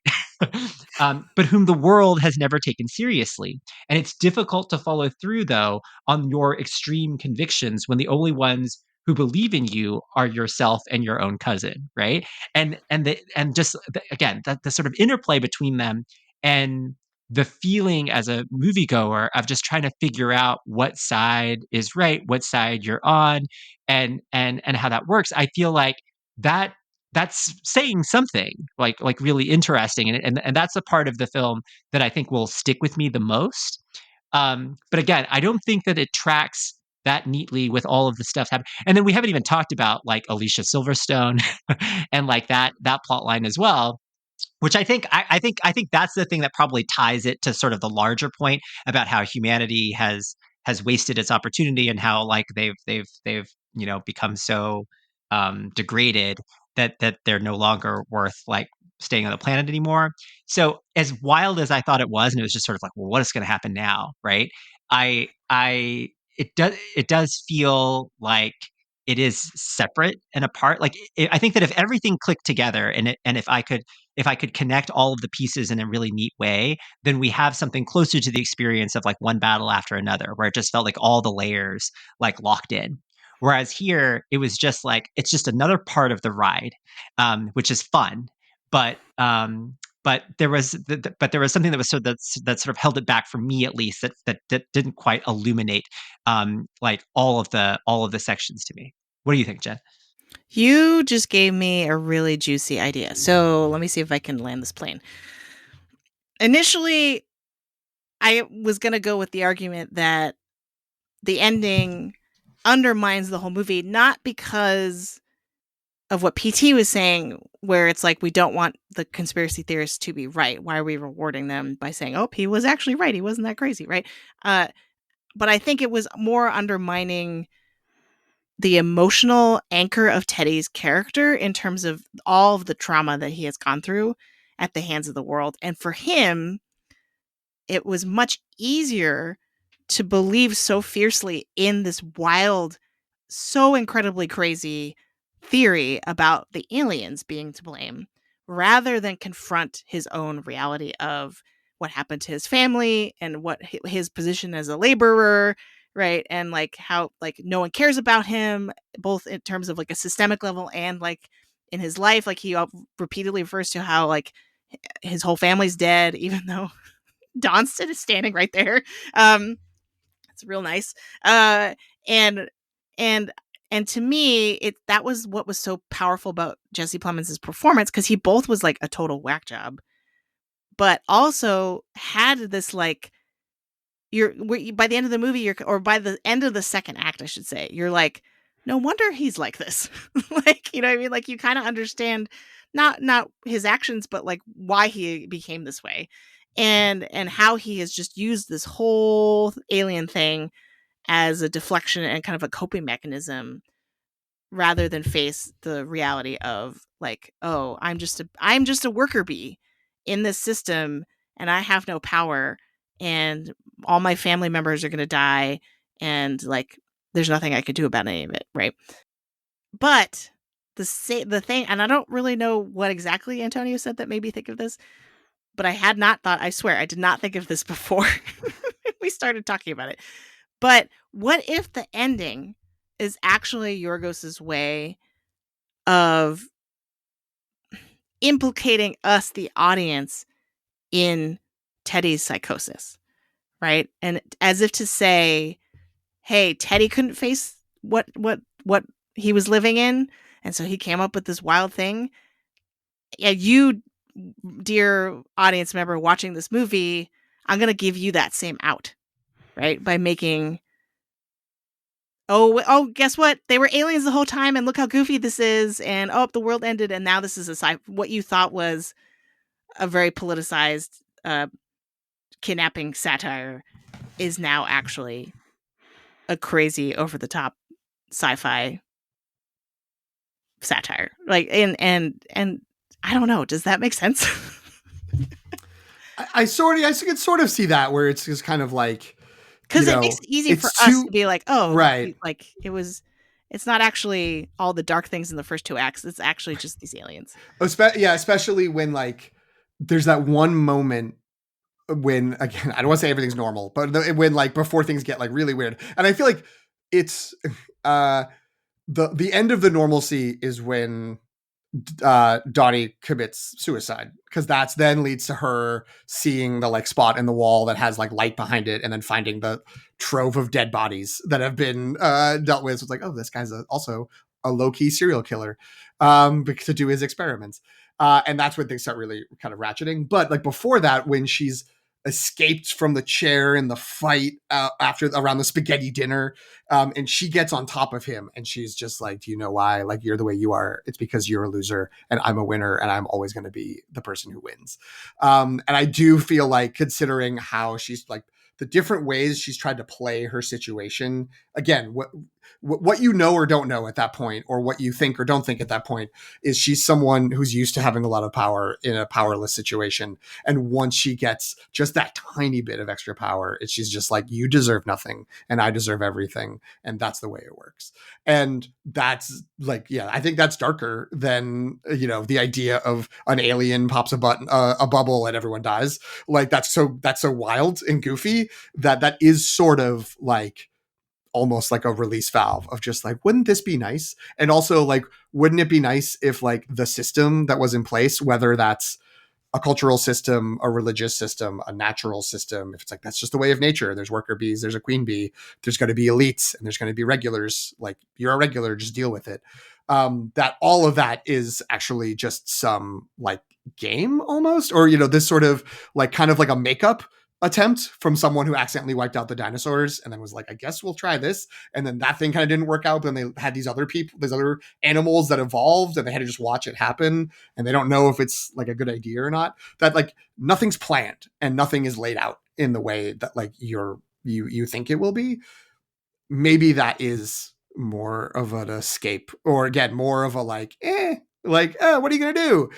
but whom the world has never taken seriously. And it's difficult to follow through, though, on your extreme convictions when the only ones who believe in you are yourself and your own cousin, right? And just again, that the sort of interplay between them, and the feeling as a moviegoer of just trying to figure out what side is right, what side you're on, and how that works. I feel like that that's saying something like really interesting, and that's a part of the film that I think will stick with me the most. But again, I don't think that it tracks that neatly with all of the stuff happening. And then we haven't even talked about like Alicia Silverstone and like that plot line as well, which I think that's the thing that probably ties it to sort of the larger point about how humanity has wasted its opportunity, and how like they've become so degraded that they're no longer worth like staying on the planet anymore. So as wild as I thought it was, and it was just sort of like, well, what is going to happen now, right? I it does feel like it is separate and apart. Like I think that if everything clicked together, and if I could connect all of the pieces in a really neat way, then we have something closer to the experience of like one battle after another, where it just felt like all the layers like locked in. Whereas here, it was just like it's just another part of the ride, which is fun, but there was something that was that sort of held it back for me, at least, that didn't quite illuminate like all of the sections to me. What do you think, Jen? You just gave me a really juicy idea. So let me see if I can land this plane. Initially, I was going to go with the argument that the ending undermines the whole movie, not because of what PT was saying, where it's like, we don't want the conspiracy theorists to be right. Why are we rewarding them by saying, oh, he was actually right. He wasn't that crazy, right? But I think it was more undermining the emotional anchor of Teddy's character in terms of all of the trauma that he has gone through at the hands of the world. And for him, it was much easier to believe so fiercely in this wild, so incredibly crazy theory about the aliens being to blame rather than confront his own reality of what happened to his family and what his position as a laborer, right? And like how like no one cares about him, both in terms of like a systemic level and like in his life. Like he repeatedly refers to how like his whole family's dead, even though Donston is standing right there. It's real nice. And and and to me, that was what was so powerful about Jesse Plemons' performance, because he both was like a total whack job, but also had this like by the end of the movie, or by the end of the second act, I should say, you're like, no wonder he's like this. Like, you know what I mean? Like you kind of understand not his actions, but like why he became this way. And how he has just used this whole alien thing as a deflection and kind of a coping mechanism rather than face the reality of like, oh, I'm just a worker bee in this system and I have no power and all my family members are going to die and like there's nothing I could do about any of it, right? But the thing, and I don't really know what exactly Antonio said that made me think of this, but I had not thought, I swear, I did not think of this before we started talking about it. But what if the ending is actually Yorgos's way of implicating us, the audience, in Teddy's psychosis, right? And as if to say, hey, Teddy couldn't face what he was living in, and so he came up with this wild thing. Yeah, you, dear audience member watching this movie, I'm going to give you that same out, right? By making, oh, guess what? They were aliens the whole time, and look how goofy this is. And oh, the world ended, and now this is what you thought was a very politicized kidnapping satire is now actually a crazy, over the top sci-fi satire. Like, and I don't know. Does that make sense? I can sort of see that, where it's just kind of like, because it makes it easy for us to be like, oh, right, like it's not actually all the dark things in the first two acts. It's actually just these aliens. Yeah, especially when like there's that one moment when, again, I don't want to say everything's normal, but when like before things get like really weird, and I feel like it's the end of the normalcy is when Donnie commits suicide, because that's then leads to her seeing the like spot in the wall that has like light behind it, and then finding the trove of dead bodies that have been dealt with. So it's like, oh, this guy's also a low-key serial killer to do his experiments. And that's when things start really kind of ratcheting. But like before that, when she's escaped from the chair in the fight around the spaghetti dinner, and she gets on top of him and she's just like, do you know why? Like, you're the way you are. It's because you're a loser and I'm a winner, and I'm always going to be the person who wins. And I do feel like, considering how she's like the different ways she's tried to play her situation, again, what you know or don't know at that point, or what you think or don't think at that point, is she's someone who's used to having a lot of power in a powerless situation. And once she gets just that tiny bit of extra power, she's just like, you deserve nothing and I deserve everything. And that's the way it works. And that's like, yeah, I think that's darker than, the idea of an alien pops a bubble and everyone dies. Like, that's so wild and goofy that is sort of like almost like a release valve of just like, wouldn't this be nice? And also, like, wouldn't it be nice if like the system that was in place, whether that's a cultural system, a religious system, a natural system, if it's like, that's just the way of nature, there's worker bees, there's a queen bee, there's going to be elites and there's going to be regulars, like, you're a regular, just deal with it. that all of that is actually just some like game almost, or, this sort of like kind of like a makeup attempt from someone who accidentally wiped out the dinosaurs and then was like, I guess we'll try this. And then that thing kind of didn't work out. But then they had these other animals that evolved and they had to just watch it happen. And they don't know if it's like a good idea or not. That like nothing's planned and nothing is laid out in the way that like you think it will be. Maybe that is more of an escape, or again, more of a like, what are you going to do?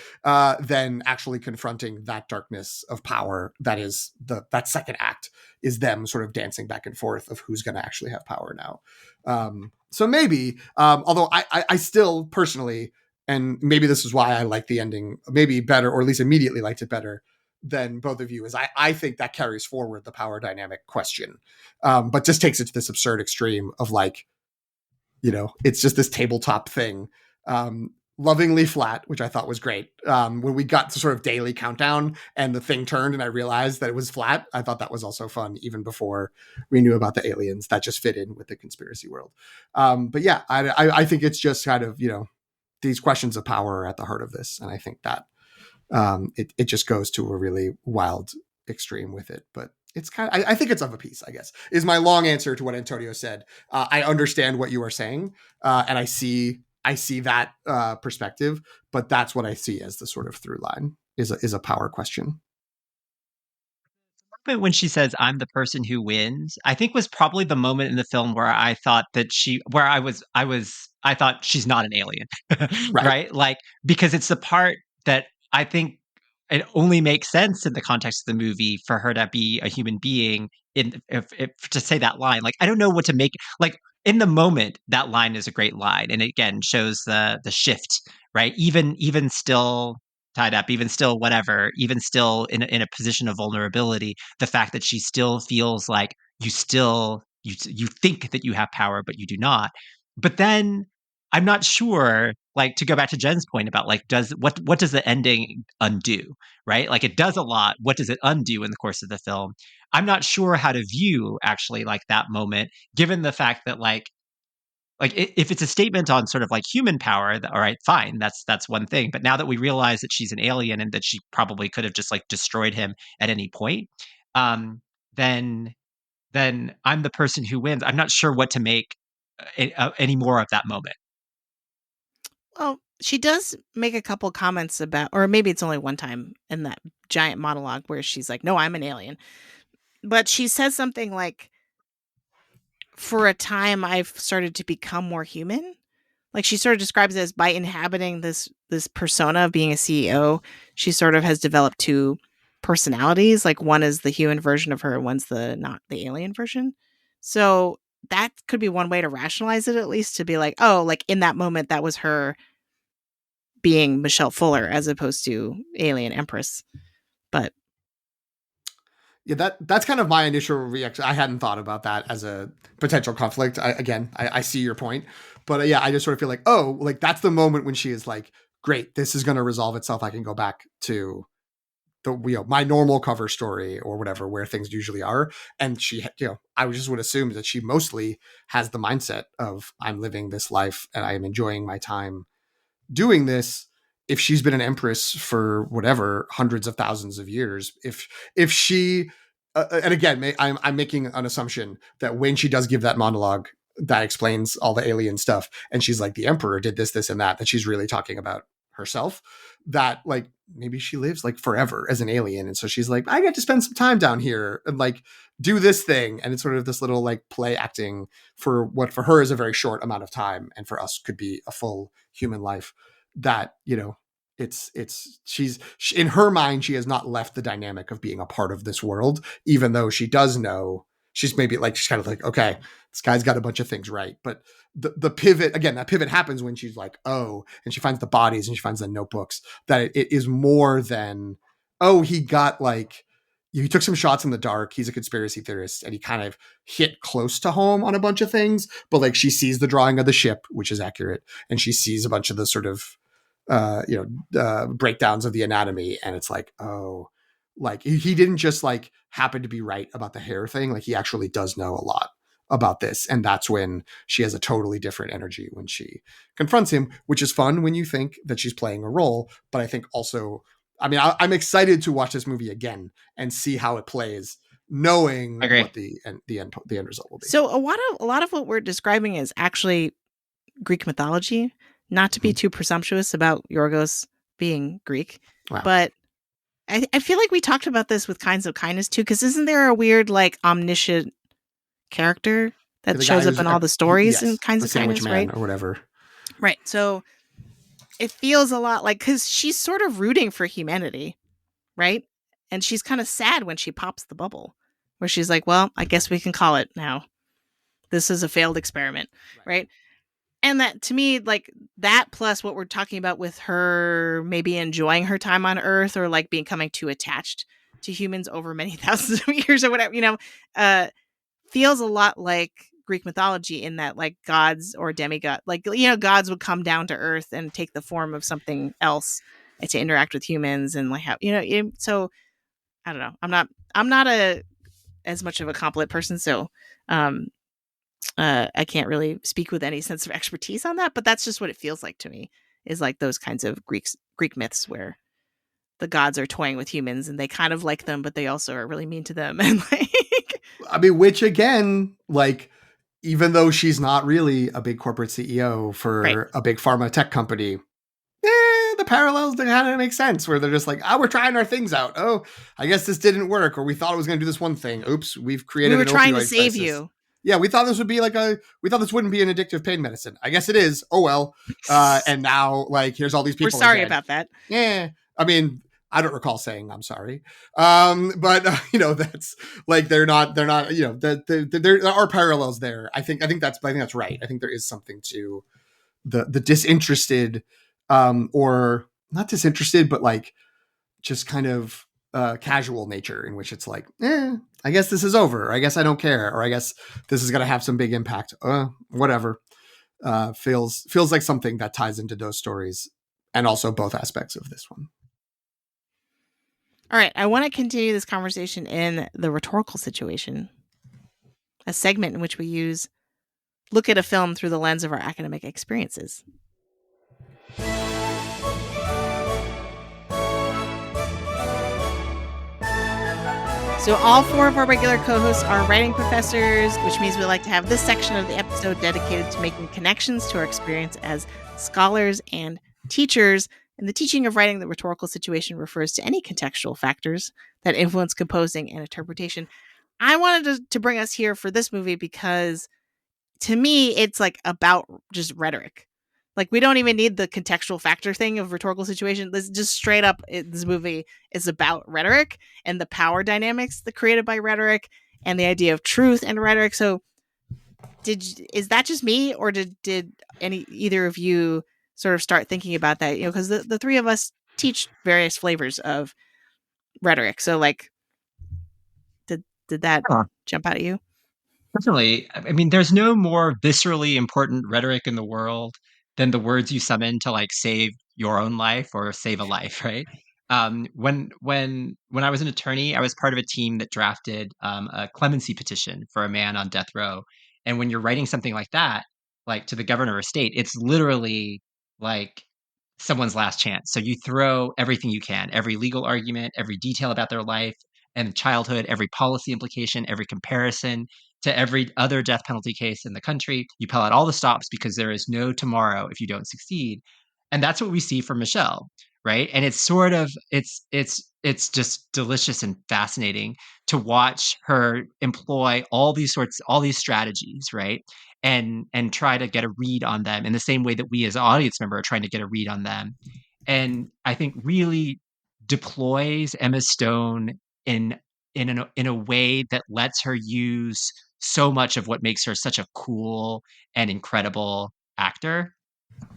Than actually confronting that darkness of power. That is that second act is them sort of dancing back and forth of who's going to actually have power now. So maybe, although I still personally, and maybe this is why I like the ending maybe better, or at least immediately liked it better than both of you, is I think that carries forward the power dynamic question, but just takes it to this absurd extreme of like, it's just this tabletop thing, lovingly flat, which I thought was great. When we got to sort of daily countdown and the thing turned and I realized that it was flat, I thought that was also fun, even before we knew about the aliens. That just fit in with the conspiracy world. But yeah, I think it's just kind of, these questions of power are at the heart of this. And I think that it just goes to a really wild extreme with it. But it's kind of, I think it's of a piece, I guess, is my long answer to what Antonio said. I understand what you are saying, and I see that perspective, but that's what I see as the sort of through line is a power question. But when she says, "I'm the person who wins," I think was probably the moment in the film where I thought that I thought she's not an alien, Right. right? Like, because it's the part that I think it only makes sense in the context of the movie for her to be a human being if to say that line. Like, I don't know what to make, like, in the moment, that line is a great line, and again, shows the shift, right? Even still tied up, even still whatever, even still in a position of vulnerability, the fact that she still feels like you think that you have power, but you do not. But then I'm not sure, like, to go back to Jen's point about like, what does the ending undo, right? Like, it does a lot. What does it undo in the course of the film? I'm not sure how to view actually like that moment, given the fact that if it's a statement on sort of like human power, all right, fine, that's one thing. But now that we realize that she's an alien and that she probably could have just like destroyed him at any point, um, then I'm the person who wins. I'm not sure what to make any more of that moment. Well, she does make a couple comments about, or maybe it's only one time in that giant monologue where she's like, "No, I'm an alien." But she says something like, "For a time, I've started to become more human." Like, she sort of describes it as by inhabiting this persona of being a CEO, she sort of has developed two personalities. Like, one is the human version of her, and one's the not the alien version. So that could be one way to rationalize it, at least, to be like, oh, like in that moment, that was her being Michelle Fuller as opposed to Alien Empress. But Yeah, that's kind of my initial reaction. I hadn't thought about that as a potential conflict. I see your point, but yeah, I just sort of feel like, oh, like that's the moment when she is like, great, this is going to resolve itself. I can go back to my normal cover story or whatever, where things usually are. And she, I just would assume that she mostly has the mindset of, I'm living this life and I am enjoying my time doing this. If she's been an empress for whatever hundreds of thousands of years, if she and again, I'm making an assumption that when she does give that monologue that explains all the alien stuff, and she's like, the emperor did this and that she's really talking about herself. That like maybe she lives like forever as an alien, and so she's like, I get to spend some time down here and like do this thing, and it's sort of this little like play acting for what for her is a very short amount of time, and for us could be a full human life. That she's in her mind, she has not left the dynamic of being a part of this world, even though she does know she's maybe like, she's kind of like, okay, this guy's got a bunch of things right. But the pivot, again, that pivot happens when she's like, oh, and she finds the bodies and she finds the notebooks, that it is more than, oh, he got like, he took some shots in the dark. He's a conspiracy theorist and he kind of hit close to home on a bunch of things, but like she sees the drawing of the ship, which is accurate. And she sees a bunch of the sort of, breakdowns of the anatomy. And it's like, oh, like he didn't just like happen to be right about the hair thing. Like he actually does know a lot about this. And that's when she has a totally different energy when she confronts him, which is fun when you think that she's playing a role. But I think also, I mean, I'm excited to watch this movie again and see how it plays, knowing Agree. what the end result will be. So a lot of what we're describing is actually Greek mythology. Not to be too presumptuous about Yorgos being Greek, Wow. but I feel like we talked about this with Kinds of Kindness too, because isn't there a weird like omniscient character that The shows guy up who's in all the stories yes, in Kinds the of Sandwich Kindness, Man right? or whatever. Right. So it feels a lot like, because she's sort of rooting for humanity, right? And she's kind of sad when she pops the bubble, where she's like, well, I guess we can call it now. This is a failed experiment, right? And that, to me, like that plus what we're talking about with her maybe enjoying her time on Earth, or like becoming too attached to humans over many thousands of years or whatever, feels a lot like Greek mythology, in that like gods or demigod, like, gods would come down to Earth and take the form of something else to interact with humans, and like how, so I don't know. I'm not as much of a complete person, so I can't really speak with any sense of expertise on that, but that's just what it feels like to me, is like those kinds of Greek myths where the gods are toying with humans and they kind of like them, but they also are really mean to them. And like, I mean, which again, like, even though she's not really a big corporate CEO for right. a big pharma tech company, the parallels kind of make sense, where they're just like, we're trying our things out. Oh, I guess this didn't work, or we thought it was going to do this one thing. Oops, we've created We were an trying to opioid save crisis. you. Yeah, we thought this would be we thought this wouldn't be an addictive pain medicine. I guess it is. Oh well. And now, like, here's all these people. We're sorry about that. Yeah, I mean, I don't recall saying I'm sorry. But that's like, they're not, there are parallels there. I think that's right. I think there is something to the disinterested, or not disinterested, but like just kind of casual nature in which it's like, I guess this is over. Or I guess I don't care. Or I guess this is going to have some big impact. Whatever. Feels like something that ties into those stories, and also both aspects of this one. All right. I want to continue this conversation in the rhetorical situation, a segment in which we look at a film through the lens of our academic experiences. So all four of our regular co-hosts are writing professors, which means we like to have this section of the episode dedicated to making connections to our experience as scholars and teachers. And the teaching of writing the rhetorical situation refers to any contextual factors that influence composing and interpretation. I wanted to bring us here for this movie because, to me, it's like about just rhetoric. Like, we don't even need the contextual factor thing of rhetorical situation. This just straight up, this movie is about rhetoric and the power dynamics that created by rhetoric and the idea of truth and rhetoric. So is that just me, or did either of you sort of start thinking about that? Because the three of us teach various flavors of rhetoric. So like, did that jump out at you? Definitely. I mean, there's no more viscerally important rhetoric in the world than the words you summon to like save your own life or save a life, right? When I was an attorney, I was part of a team that drafted a clemency petition for a man on death row. And when you're writing something like that, like to the governor of a state, it's literally like someone's last chance. So you throw everything you can, every legal argument, every detail about their life and childhood, every policy implication, every comparison to every other death penalty case in the country. You pull out all the stops because there is no tomorrow if you don't succeed. And that's what we see from Michelle, right? And it's sort of it's just delicious and fascinating to watch her employ all these strategies, right? And try to get a read on them in the same way that we as an audience member are trying to get a read on them. And I think really deploys Emma Stone in in a way that lets her use so much of what makes her such a cool and incredible actor,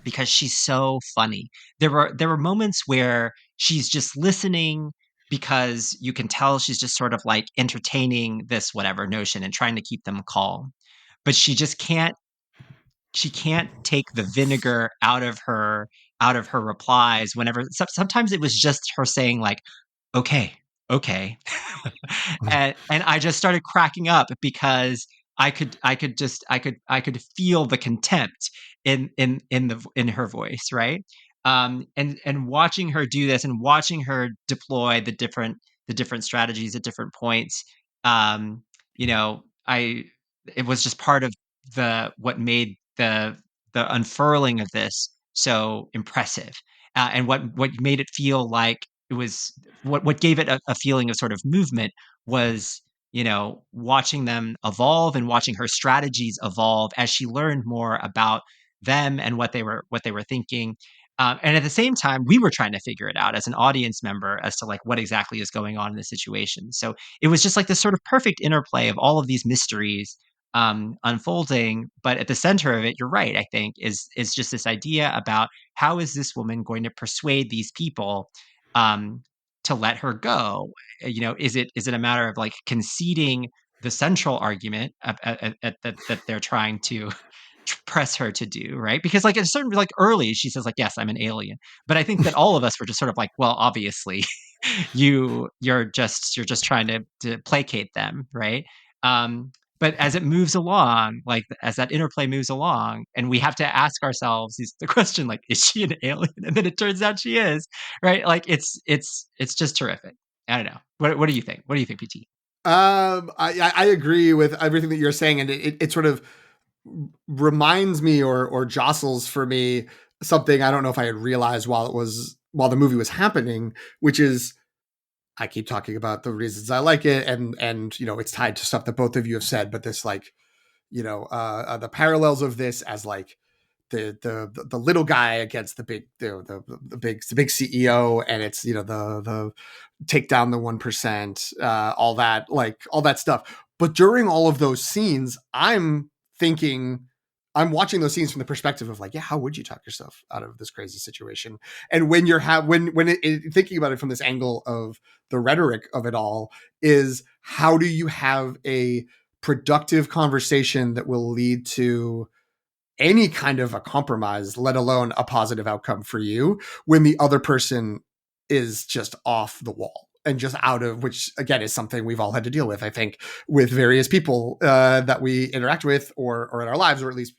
because she's so funny. There were moments where she's just listening because you can tell she's just sort of like entertaining this whatever notion and trying to keep them calm. But she can't take the vinegar out of her replies whenever sometimes it was just her saying like, okay, okay. And I just started cracking up because I could feel the contempt in her voice, right? And watching her do this and watching her deploy the different strategies at different points, um, you know, I it was just part of the what made the unfurling of this so impressive, and what made it feel like it was what gave it a feeling of sort of movement was, watching them evolve and watching her strategies evolve as she learned more about them and what they were thinking. And at the same time, we were trying to figure it out as an audience member as to like what exactly is going on in the situation. So it was just like this sort of perfect interplay of all of these mysteries unfolding. But at the center of it, you're right, I think, is just this idea about how is this woman going to persuade these people um, to let her go? Is it a matter of like conceding the central argument that they're trying to press her to do, right? Because like at a certain like early, she says like, "Yes, I'm an alien," but I think that all of us were just sort of like, "Well, obviously, you're just trying to placate them, right?" Um, but as it moves along, like as that interplay moves along, and we have to ask ourselves the question like, "Is she an alien?" And then it turns out she is, right? Like it's just terrific. I don't know. What do you think? What do you think, PT? I agree with everything that you're saying, and it sort of reminds me or jostles for me something I don't know if I had realized while the movie was happening, which is I keep talking about the reasons I like it, and it's tied to stuff that both of you have said, but this like the parallels of this as like the little guy against the big the big CEO, and it's the take down the 1%, all that stuff. But during all of those scenes, I'm watching those scenes from the perspective of like, yeah, how would you talk yourself out of this crazy situation? And when you're thinking about it from this angle of the rhetoric of it all, is how do you have a productive conversation that will lead to any kind of a compromise, let alone a positive outcome for you, when the other person is just off the wall and just out of, which again is something we've all had to deal with, I think, with various people that we interact with or in our lives, or at least,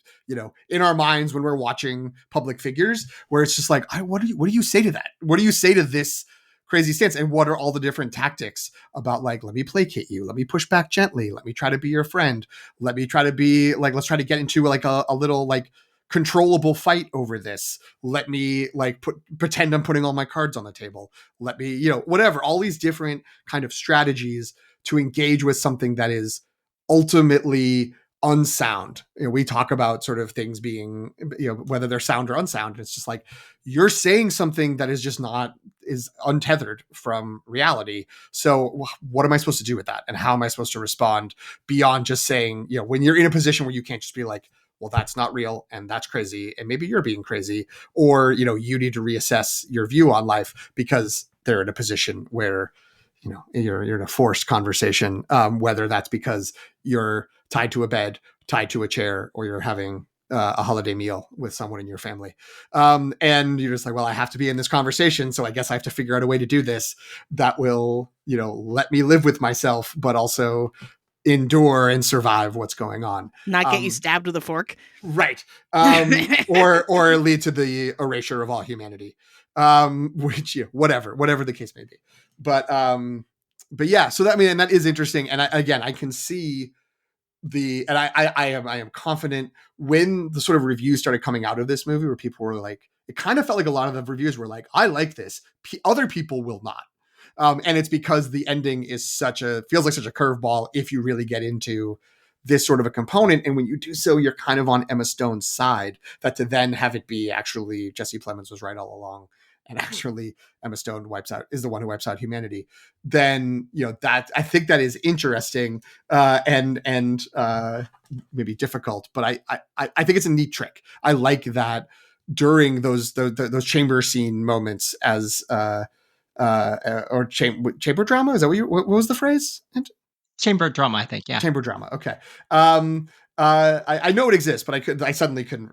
in our minds when we're watching public figures, where it's just like, what do you say to that? What do you say to this crazy stance? And what are all the different tactics about like, let me placate you, let me push back gently, let me try to be your friend, let me try to be like, let's try to get into like a little like controllable fight over this, let me like pretend I'm putting all my cards on the table, let me whatever, all these different kind of strategies to engage with something that is ultimately unsound. We talk about sort of things being, whether they're sound or unsound. And it's just like, you're saying something that is untethered from reality. So what am I supposed to do with that? And how am I supposed to respond beyond just saying, when you're in a position where you can't just be like, well, that's not real and that's crazy, and maybe you're being crazy, or, you need to reassess your view on life because they're in a position where, you're in a forced conversation, whether that's because you're tied to a bed, tied to a chair, or you're having a holiday meal with someone in your family. And you're just like, well, I have to be in this conversation, so I guess I have to figure out a way to do this that will, let me live with myself, but also endure and survive what's going on. Not get you stabbed with a fork. Right. Or lead to the erasure of all humanity. Which, whatever the case may be. But yeah, so that is interesting. And I can see I am confident when the sort of reviews started coming out of this movie, where people were like, it kind of felt like a lot of the reviews were like, I like this. Other people will not. And it's because the ending feels like such a curveball if you really get into this sort of a component. And when you do so, you're kind of on Emma Stone's side, that to then have it be actually Jesse Plemons was right all along, and actually Emma Stone is the one who wipes out humanity. Then, that I think that is interesting, and maybe difficult, but I think it's a neat trick. I like that during those chamber scene moments as, or chamber drama. Is that what was the phrase? Chamber drama, I think. Yeah. Chamber drama. Okay. I know it exists, but I suddenly couldn't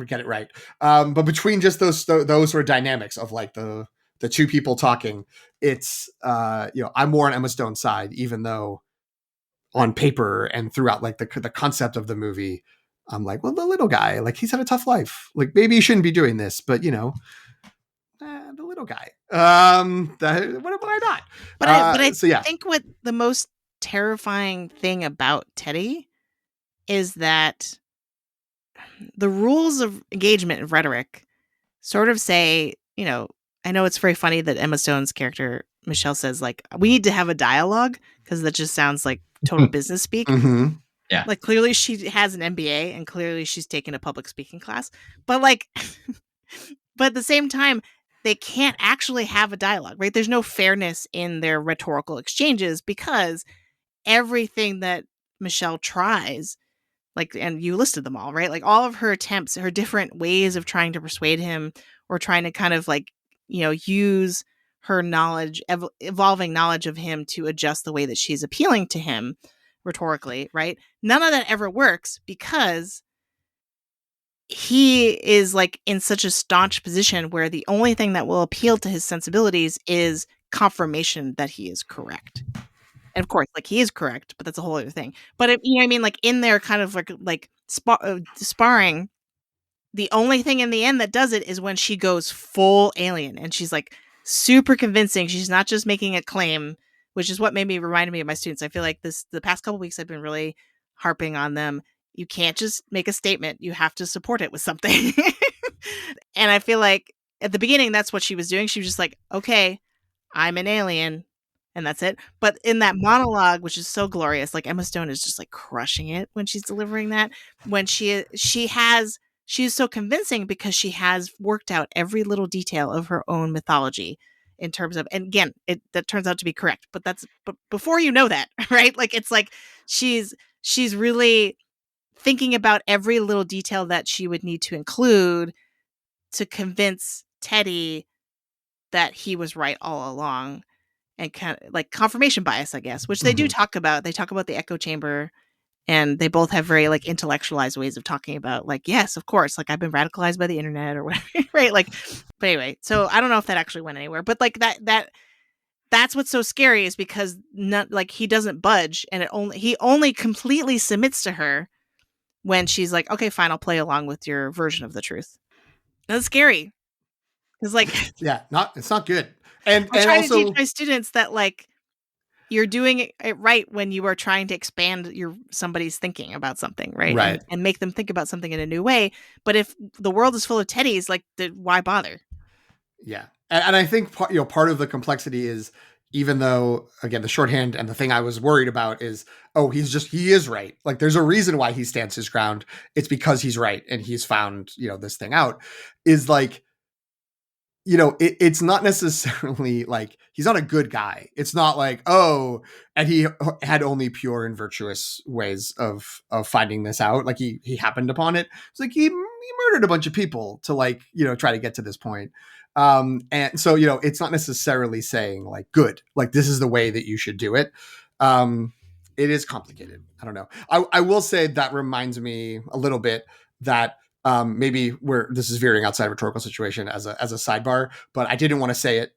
get it right. But between just those sort of dynamics of like the two people talking, it's, I'm more on Emma Stone's side, even though on paper and throughout like the concept of the movie, I'm like, well, the little guy, like he's had a tough life. Like maybe he shouldn't be doing this, but you know, the little guy. Why not? But I So yeah. think what the most terrifying thing about Teddy is that the rules of engagement and rhetoric sort of say, you know, I know it's very funny that Emma Stone's character Michelle says like we need to have a dialogue because that just sounds like total business speak. Mm-hmm. Yeah. Like clearly she has an MBA and clearly she's taken a public speaking class, but like, but at the same time, they can't actually have a dialogue, right? There's no fairness in their rhetorical exchanges because everything that Michelle tries, like, and you listed them all, right? Like all of her attempts, her different ways of trying to persuade him or trying to kind of like, you know, use her knowledge, evolving knowledge of him to adjust the way that she's appealing to him rhetorically, right? None of that ever works because he is like in such a staunch position where the only thing that will appeal to his sensibilities is confirmation that he is correct. And of course, like he is correct, but that's a whole other thing. But you know what I mean? Like in their kind of like sparring, the only thing in the end that does it is when she goes full alien and she's like super convincing. She's not just making a claim, which is what made me reminded me of my students. I feel like the past couple weeks I've been really harping on them. You can't just make a statement. You have to support it with something. And I feel like at the beginning, that's what she was doing. She was just like, okay, I'm an alien. And that's it. But in that monologue, which is so glorious, like Emma Stone is just like crushing it when she's delivering that. When she's so convincing because she has worked out every little detail of her own mythology in terms of, and again, that turns out to be correct. But before you know that, right? Like it's like she's really thinking about every little detail that she would need to include to convince Teddy that he was right all along. And kind of like confirmation bias, I guess, which they do talk about. They talk about the echo chamber, and they both have very like intellectualized ways of talking about like, yes, of course, like I've been radicalized by the internet or whatever, right? Like, but anyway, so I don't know if that actually went anywhere, but like that's what's so scary is because not like he doesn't budge, and he only completely submits to her when she's like, okay, fine, I'll play along with your version of the truth. That's scary. Because like, yeah, it's not good. And I try also to teach my students that like you're doing it right when you are trying to expand somebody's thinking about something, right? Right. And make them think about something in a new way. But if the world is full of Teddies, like, why bother? Yeah, and I think part of the complexity is, even though again the shorthand and the thing I was worried about is, oh, he is right. Like there's a reason why he stands his ground. It's because he's right and he's found this thing out. Is like, it's not necessarily like he's not a good guy. It's not like, oh, and he had only pure and virtuous ways of finding this out. Like he happened upon it. It's like he murdered a bunch of people to like, try to get to this point. And so, it's not necessarily saying like good, like this is the way that you should do it. It is complicated. I don't know. I will say that reminds me a little bit that maybe this is veering outside of a rhetorical situation as a sidebar, but I didn't want to say it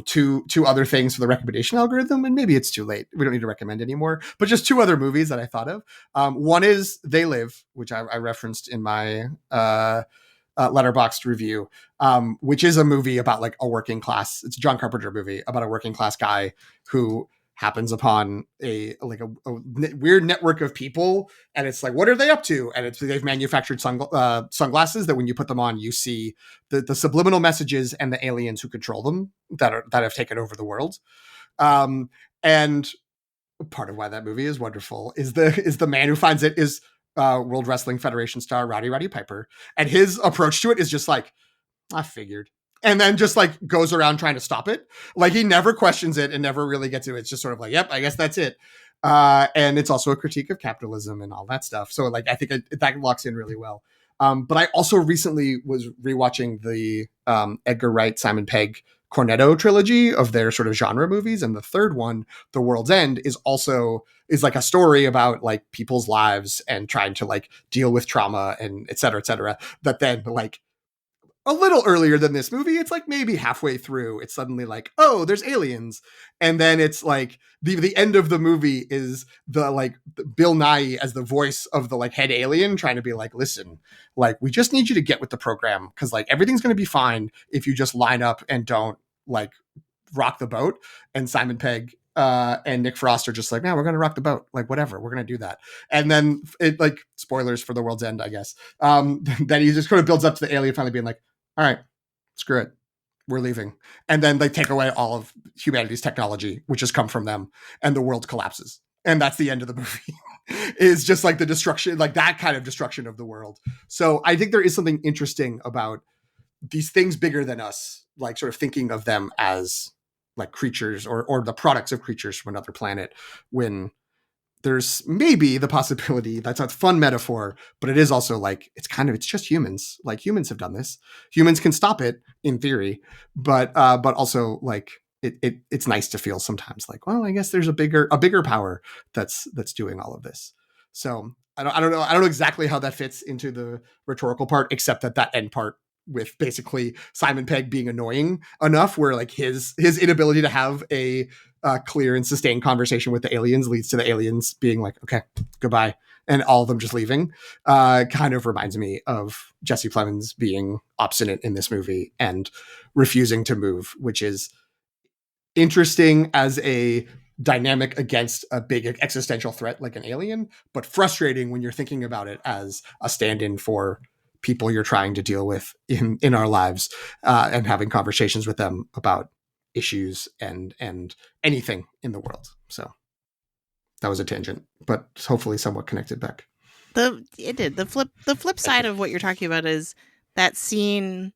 two other things for the recommendation algorithm, and maybe it's too late. We don't need to recommend anymore, but just two other movies that I thought of. One is They Live, which I referenced in my Letterboxd review, which is a movie about like a working class. It's a John Carpenter movie about a working class guy who happens upon a weird network of people, and it's like, what are they up to? And they've manufactured sunglasses that when you put them on, you see the subliminal messages and the aliens who control them that have taken over the world. And part of why that movie is wonderful is the man who finds it is World Wrestling Federation star Roddy Piper, and his approach to it is just like, I figured. And then just like goes around trying to stop it. Like he never questions it and never really gets to it. It's just sort of like, yep, I guess that's it. And it's also a critique of capitalism and all that stuff. So like, I think that locks in really well. But I also recently was rewatching the Edgar Wright, Simon Pegg Cornetto trilogy of their sort of genre movies. And the third one, The World's End, is like a story about like people's lives and trying to like deal with trauma and et cetera, that then like a little earlier than this movie. It's like maybe halfway through. It's suddenly like, oh, there's aliens, and then it's like the end of the movie is the like Bill Nye as the voice of the like head alien trying to be like, listen, like we just need you to get with the program because like everything's going to be fine if you just line up and don't like rock the boat. And Simon Pegg and Nick Frost are just like, no, we're going to rock the boat. Like, whatever, we're going to do that. And then it like spoilers for The World's End, I guess. Then he just kind of builds up to the alien finally being like, all right, screw it. We're leaving. And then they take away all of humanity's technology, which has come from them, and the world collapses. And that's the end of the movie. Is just like the destruction, like that kind of destruction of the world. So I think there is something interesting about these things bigger than us, like sort of thinking of them as like creatures or the products of creatures from another planet, when there's maybe the possibility that's a fun metaphor, but it is also like it's just humans. Like humans have done this. Humans can stop it in theory, but also like it's nice to feel sometimes like, well, I guess there's a bigger power that's doing all of this. So I don't know exactly how that fits into the rhetorical part, except that end part with basically Simon Pegg being annoying enough where like his inability to have a clear and sustained conversation with the aliens leads to the aliens being like, okay, goodbye. And all of them just leaving kind of reminds me of Jesse Plemons being obstinate in this movie and refusing to move, which is interesting as a dynamic against a big existential threat like an alien, but frustrating when you're thinking about it as a stand-in for people you're trying to deal with in our lives and having conversations with them about issues and anything in the world. So that was a tangent, but hopefully somewhat connected back. It did. The flip side of what you're talking about is that scene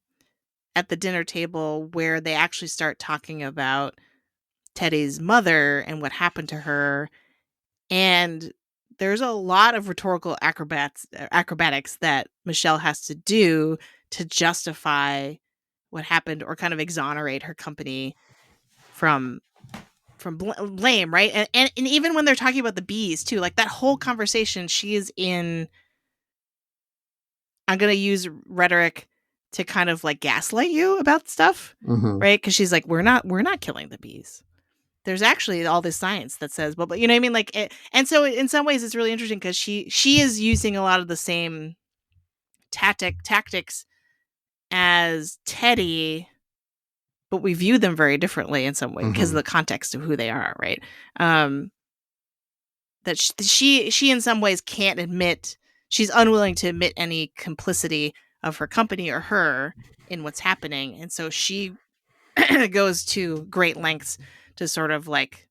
at the dinner table where they actually start talking about Teddy's mother and what happened to her. And there's a lot of rhetorical acrobatics that Michelle has to do to justify what happened or kind of exonerate her company from blame, right? And even when they're talking about the bees too, like that whole conversation, she is in, I'm going to use rhetoric to kind of like gaslight you about stuff, right? Because she's like, we're not killing the bees. There's actually all this science that says, but you know what I mean? Like, and so in some ways it's really interesting because she is using a lot of the same tactics as Teddy, but we view them very differently in some way because of the context of who they are, right? That she in some ways can't admit, she's unwilling to admit any complicity of her company or her in what's happening, and so she goes to great lengths to sort of like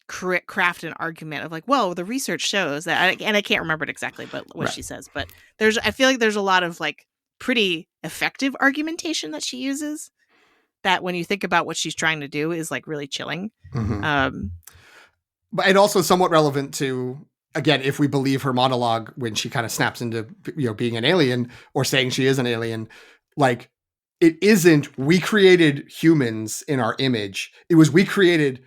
craft an argument of like, well, the research shows that, and I can't remember it exactly, but what she says, but I feel like there's a lot of like pretty effective argumentation that she uses that when you think about what she's trying to do is like really chilling. But and also somewhat relevant to, again, if we believe her monologue when she kind of snaps into, you know, being an alien or saying she is an alien, like it isn't, we created humans in our image. It was, we created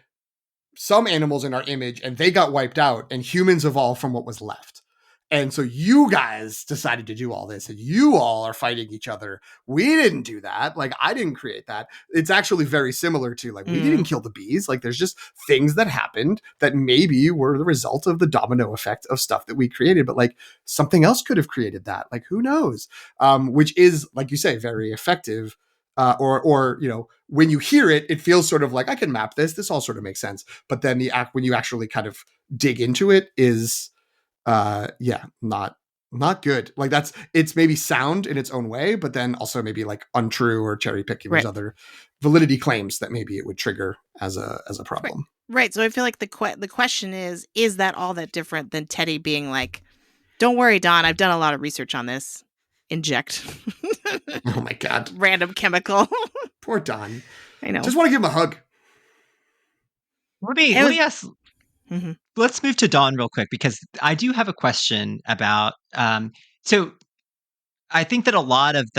some animals in our image and they got wiped out and humans evolved from what was left. And so you guys decided to do all this and you all are fighting each other. We didn't do that. Like, I didn't create that. It's actually very similar to like, we didn't kill the bees. Like, there's just things that happened that maybe were the result of the domino effect of stuff that we created, but like something else could have created that. Like, who knows? Which is, like you say, very effective. Or, you know, when you hear it, it feels sort of like, I can map this. This all sort of makes sense. But then when you actually kind of dig into it is, not good. Like it's maybe sound in its own way, but then also maybe like untrue or cherry picking these other validity claims that maybe it would trigger as a problem. Right. So I feel like the question is that all that different than Teddy being like, don't worry, Don, I've done a lot of research on this. Inject. Oh my God. Random chemical. Poor Don. I know. Just want to give him a hug. Let me ask. Let's move to Dawn real quick, because I do have a question about. So I think that a lot of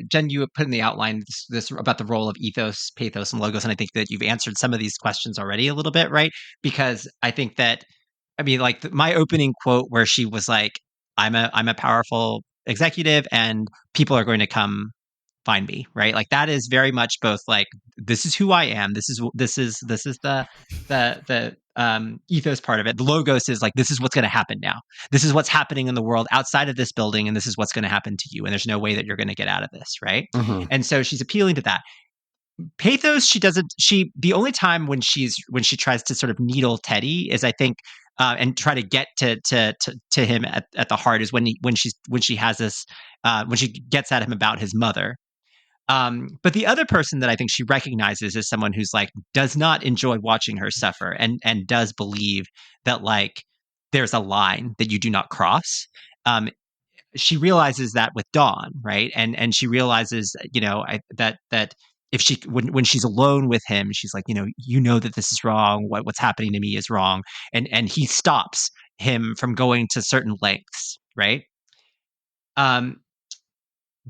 Jen, you put in the outline this about the role of ethos, pathos, and logos, and I think that you've answered some of these questions already a little bit, right? Because I think that, I mean, like my opening quote where she was like, I'm a powerful executive and people are going to come find me, right? Like that is very much both like, this is who I am. This is the ethos part of it. The logos is like, this is what's going to happen now. This is what's happening in the world outside of this building, and this is what's going to happen to you. And there's no way that you're going to get out of this, right? Mhm. And so she's appealing to that. Pathos, the only time when she tries to sort of needle Teddy is, I think, and try to get to him at the heart is when she has this when she gets at him about his mother. But the other person that I think she recognizes is someone who's like, does not enjoy watching her suffer, and does believe that like there's a line that you do not cross. She realizes that with Dawn, right? And she realizes, that if she when she's alone with him, she's like, that this is wrong. What's happening to me is wrong, and he stops him from going to certain lengths, right? Um,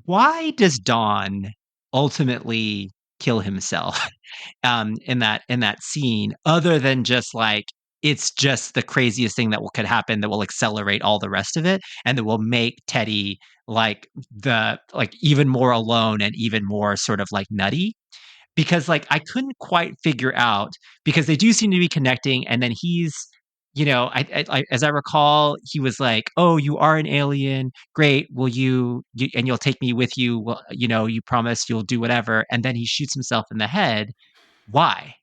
why does Dawn ultimately kill himself in that scene, other than just like, it's just the craziest thing could happen that will accelerate all the rest of it, and that will make Teddy like even more alone and even more sort of like nutty? Because like I couldn't quite figure out, because they do seem to be connecting, and then he's, as I recall, he was like, "Oh, you are an alien. Great. Will you and you'll take me with you? Well, you promise you'll do whatever." And then he shoots himself in the head. Why?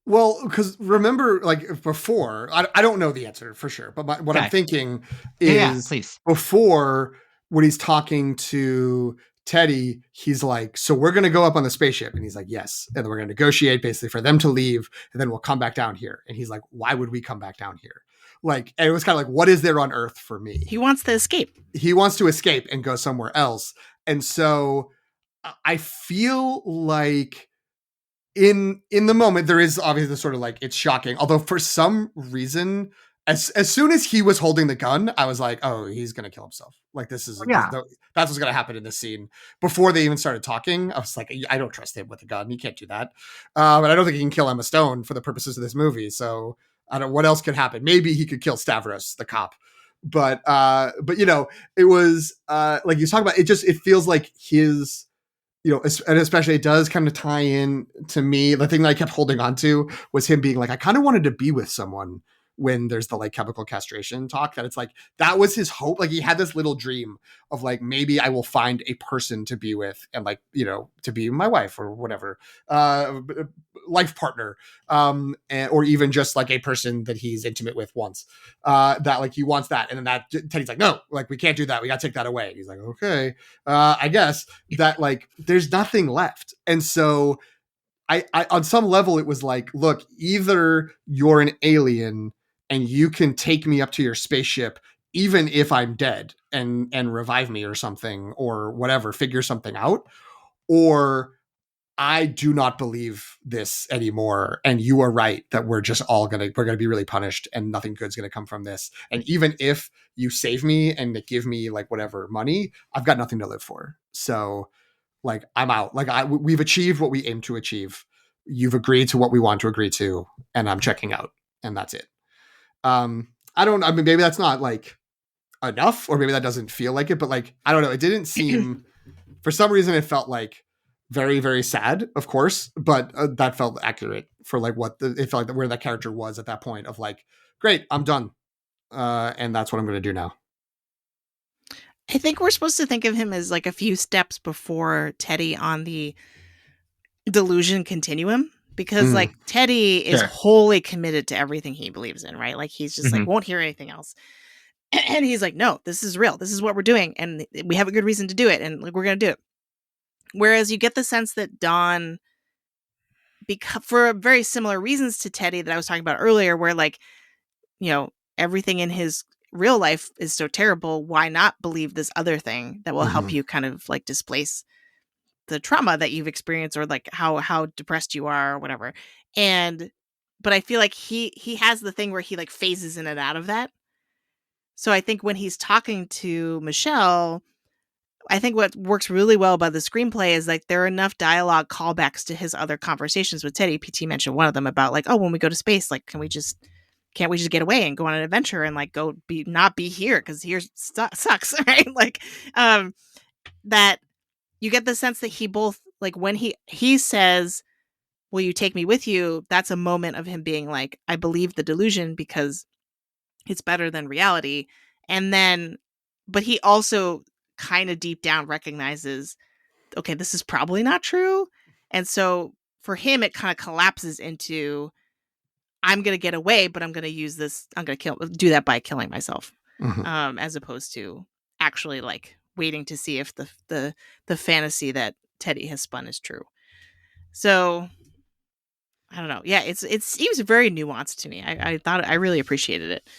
Well, because remember, like before, I don't know the answer for sure, but what I'm Okay. thinking Yeah, is please. before, when he's talking to Teddy, he's like, "So we're going to go up on the spaceship," and he's like, "Yes," and then we're going to negotiate basically for them to leave, and then we'll come back down here. And he's like, "Why would we come back down here?" Like, and it was kind of like, "What is there on Earth for me?" He wants to escape. He wants to escape and go somewhere else, and so I feel like in the moment there is obviously the sort of like, it's shocking, although for some reason as soon as he was holding the gun, I was like, oh, he's gonna kill himself. Like this is Yeah. that's what's gonna happen in this scene. Before they even started talking, I was like, I don't trust him with a gun. He can't do that. But I don't think he can kill Emma Stone for the purposes of this movie, so I don't, what else could happen? Maybe he could kill Stavros the cop, but it was like you talk about, it feels like his, and especially it does kind of tie in to me. The thing that I kept holding on to was him being like, I kind of wanted to be with someone when there's the like chemical castration talk, that it's like, that was his hope. Like he had this little dream of like, maybe I will find a person to be with and like, to be my wife or whatever, life partner, or even just like a person that he's intimate with once, that like he wants that. And then that Teddy's like, no, like we can't do that. We got to take that away. And he's like, okay, I guess that like, there's nothing left. And so I on some level it was like, look, either you're an alien and you can take me up to your spaceship even if I'm dead and revive me or something or whatever, figure something out, or I do not believe this anymore. And you are right that we're going to be really punished and nothing good's going to come from this. And even if you save me and give me like whatever money, I've got nothing to live for. So like, I'm out. Like we've achieved what we aim to achieve. You've agreed to what we want to agree to, and I'm checking out, and that's it. I mean, maybe that's not like enough, or maybe that doesn't feel like it, but like, I don't know. It didn't seem, for some reason, it felt like very, very sad, of course, but that felt accurate for like it felt like where that character was at that point of like, great, I'm done. And that's what I'm going to do now. I think we're supposed to think of him as like a few steps before Teddy on the delusion continuum, because like Teddy is wholly committed to everything he believes in, right? Like he's just like, won't hear anything else. And he's like, no, this is real. This is what we're doing. And we have a good reason to do it. And like, we're going to do it. Whereas you get the sense that Dawn, for very similar reasons to Teddy that I was talking about earlier, where like, everything in his real life is so terrible, why not believe this other thing that will help you kind of like displace the trauma that you've experienced, or like how depressed you are or whatever. But I feel like he has the thing where he like phases in and out of that. So I think when he's talking to Michelle, I think what works really well about the screenplay is like there are enough dialogue callbacks to his other conversations with Teddy. PT mentioned one of them about like, oh, when we go to space, like, can't we just get away and go on an adventure and like not be here because here sucks, right? Like that you get the sense that he both, like, when he says, will you take me with you? That's a moment of him being like, I believe the delusion because it's better than reality. And then, but he also kind of deep down recognizes, okay, this is probably not true. And so for him, it kind of collapses into, I'm going to get away, but I'm going to use this. I'm going to do that by killing myself, as opposed to actually like waiting to see if the fantasy that Teddy has spun is true. So I don't know. Yeah, it seems very nuanced to me. I thought I really appreciated it.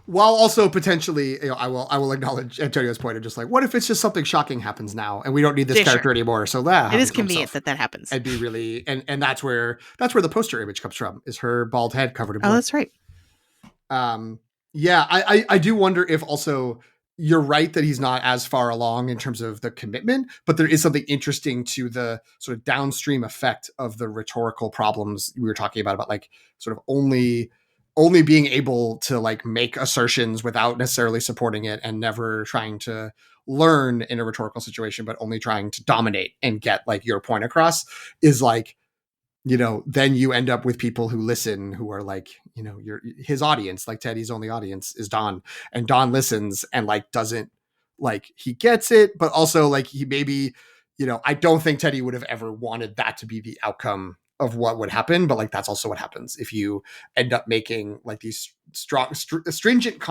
While also potentially, I will acknowledge Antonio's point of just like, what if it's just something shocking happens now and we don't need this character anymore? So that it is convenient that happens. I'd be really, and that's where the poster image comes from, is her bald head covered in blood. Oh, that's right. Yeah, I do wonder if also you're right that he's not as far along in terms of the commitment, but there is something interesting to the sort of downstream effect of the rhetorical problems we were talking about like sort of only being able to like make assertions without necessarily supporting it and never trying to learn in a rhetorical situation, but only trying to dominate and get like your point across is like, then you end up with people who listen, who are like, his audience, like Teddy's only audience is Don, and Don listens and like, doesn't like, he gets it, but also like he maybe, I don't think Teddy would have ever wanted that to be the outcome of what would happen, but like that's also what happens if you end up making like these stringent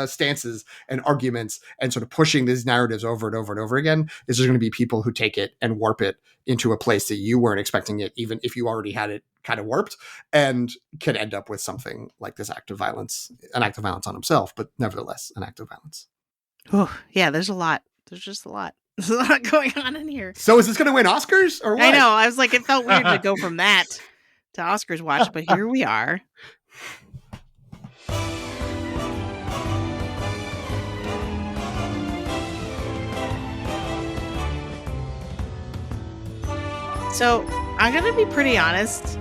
stances and arguments and sort of pushing these narratives over and over and over again. Is there going to be people who take it and warp it into a place that you weren't expecting it, even if you already had it kind of warped, and can end up with something like this act of violence, an act of violence on himself, but nevertheless an act of violence. Oh yeah, there's a lot. There's just a lot. There's a lot going on in here. So is this going to win Oscars or what? I know. I was like, it felt weird to go from that to Oscars watch, but here we are. So I'm going to be pretty honest.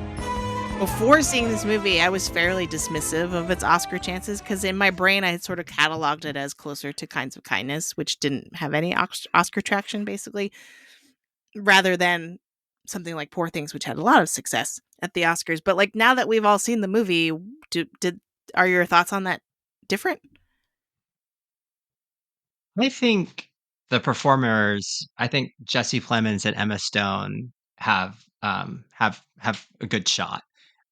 Before seeing this movie, I was fairly dismissive of its Oscar chances because in my brain, I had sort of cataloged it as closer to Kinds of Kindness, which didn't have any Oscar traction, basically, rather than something like Poor Things, which had a lot of success at the Oscars. But like now that we've all seen the movie, are your thoughts on that different? I think the performers, I think Jesse Plemons and Emma Stone have a good shot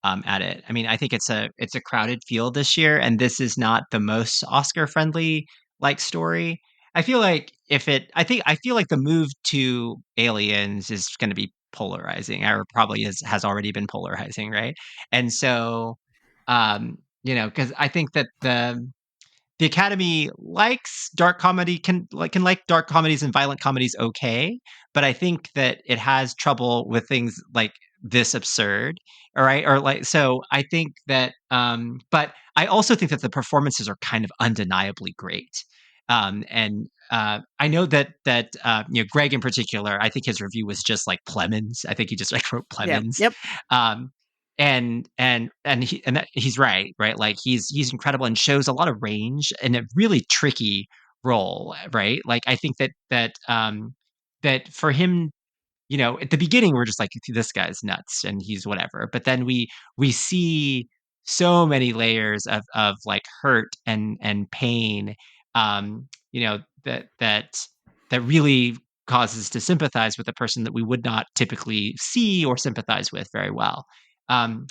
at it. I mean, I think it's a crowded field this year, and this is not the most Oscar friendly like story. I feel like I feel like the move to Aliens is going to be polarizing, or probably has already been polarizing, right? And so, because I think that the Academy likes dark comedy, can like dark comedies and violent comedies, okay, but I think that it has trouble with things like this absurd, all right? Or like, so I think that, but I also think that the performances are kind of undeniably great. And I know that Greg in particular, I think his review was just like Plemons. I think he just like wrote Yeah. Plemons. Yep. Um, he's right, like he's incredible and shows a lot of range in a really tricky role, right? Like I think that for him, at the beginning we're just like, this guy's nuts and he's whatever, but then we see so many layers of like hurt and pain, that really causes to sympathize with a person that we would not typically see or sympathize with very well. um,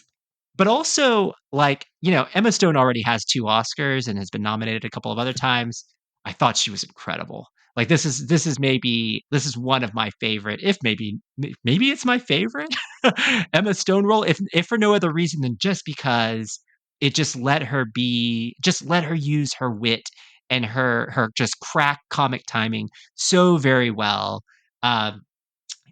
but also, like, Emma Stone already has 2 Oscars and has been nominated a couple of other times. I thought she was incredible. Like, this is one of my favorite, if maybe it's my favorite Emma Stone role, if for no other reason than just because it just let her use her wit and her just crack comic timing so very well. Um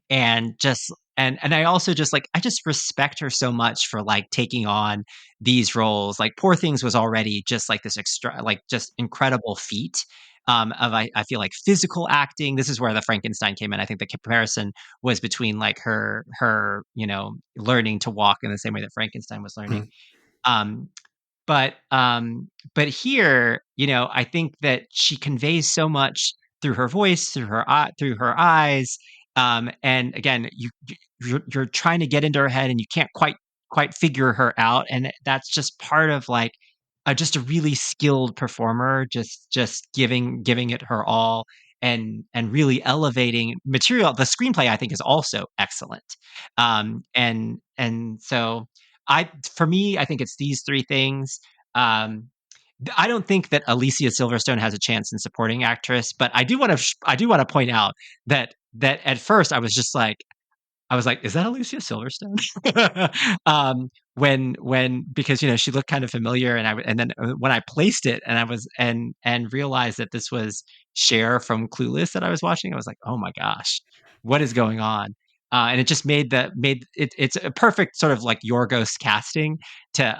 and just and I also just like, I just respect her so much for like taking on these roles. Like Poor Things was already just like this extra, like just incredible feat of I feel like physical acting. This is where the Frankenstein came in. I think the comparison was between like her learning to walk in the same way that Frankenstein was learning. Um, but here, I think that she conveys so much through her voice, through her eyes, And again, you're trying to get into her head and you can't quite figure her out, and that's just part of like just a really skilled performer, just giving it her all, and really elevating material. The screenplay I think is also excellent, and so for me I think it's these three things. Um, I don't think that Alicia Silverstone has a chance in supporting actress, but I do want to point out that at first I was like, "Is that Alicia Silverstone?" When because, she looked kind of familiar, and then, when I placed it and I was and realized that this was Cher from Clueless that I was watching, I was like, "Oh my gosh, what is going on?" And it just made it's a perfect sort of like Yorgos casting to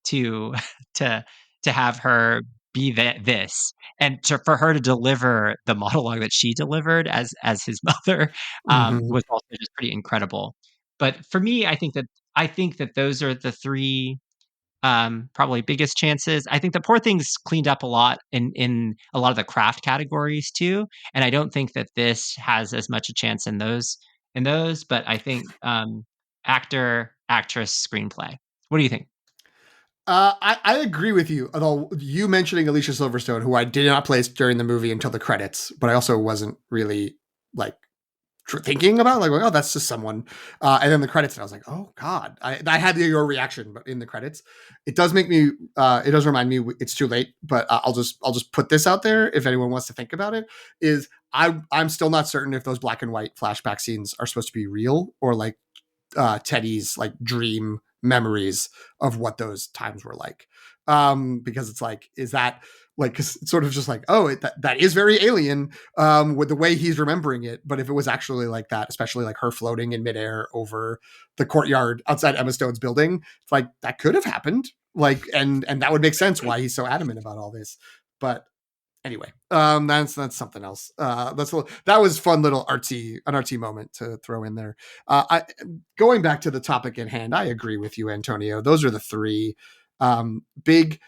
to to have her be this, and for her to deliver the monologue that she delivered as his mother, Mhm. was also just pretty incredible. But for me, I think that those are the three probably biggest chances. I think the Poor Things cleaned up a lot in a lot of the craft categories too, and I don't think that this has as much a chance in those. But I think actor, actress, screenplay. What do you think? I agree with you. Although you mentioning Alicia Silverstone, who I did not place during the movie until the credits, but I also wasn't really like thinking about like, oh, that's just someone. And then the credits, and I was like, oh God, I had your reaction, but in the credits, it does make me. It does remind me it's too late, but I'll just put this out there if anyone wants to think about it. Is I'm still not certain if those black and white flashback scenes are supposed to be real or like Teddy's like dream memories of what those times were like. Because it's like, is that like, cause it's sort of just like, oh, that is very alien, with the way he's remembering it. But if it was actually like that, especially like her floating in midair over the courtyard outside Emma Stone's building, it's like that could have happened. Like, and that would make sense why he's so adamant about all this. But anyway, that's something else. That was fun little an artsy moment to throw in there. I Going back to the topic at hand, I agree with you, Antonio. Those are the three big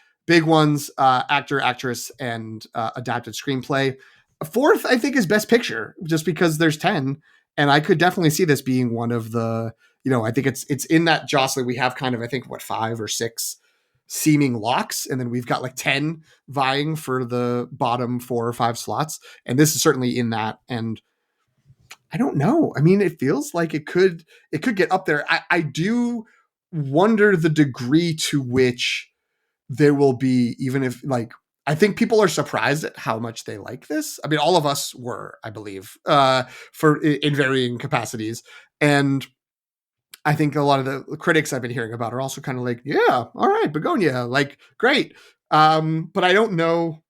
ones: actor, actress, and adapted screenplay. A fourth, I think, is Best Picture, just because there's 10, and I could definitely see this being one of the. I think it's in that jostling. We have kind of, I think, what, 5 or 6 seeming locks, and then we've got like 10 vying for the bottom 4 or 5 slots, and this is certainly in that. And I don't know, I mean, it feels like it could get up there. I do wonder the degree to which there will be, even if like, I think people are surprised at how much they like this. I mean, all of us were, I believe, for in varying capacities. And I think a lot of the critics I've been hearing about are also kind of like, yeah, all right, Bugonia, like, great. But I don't know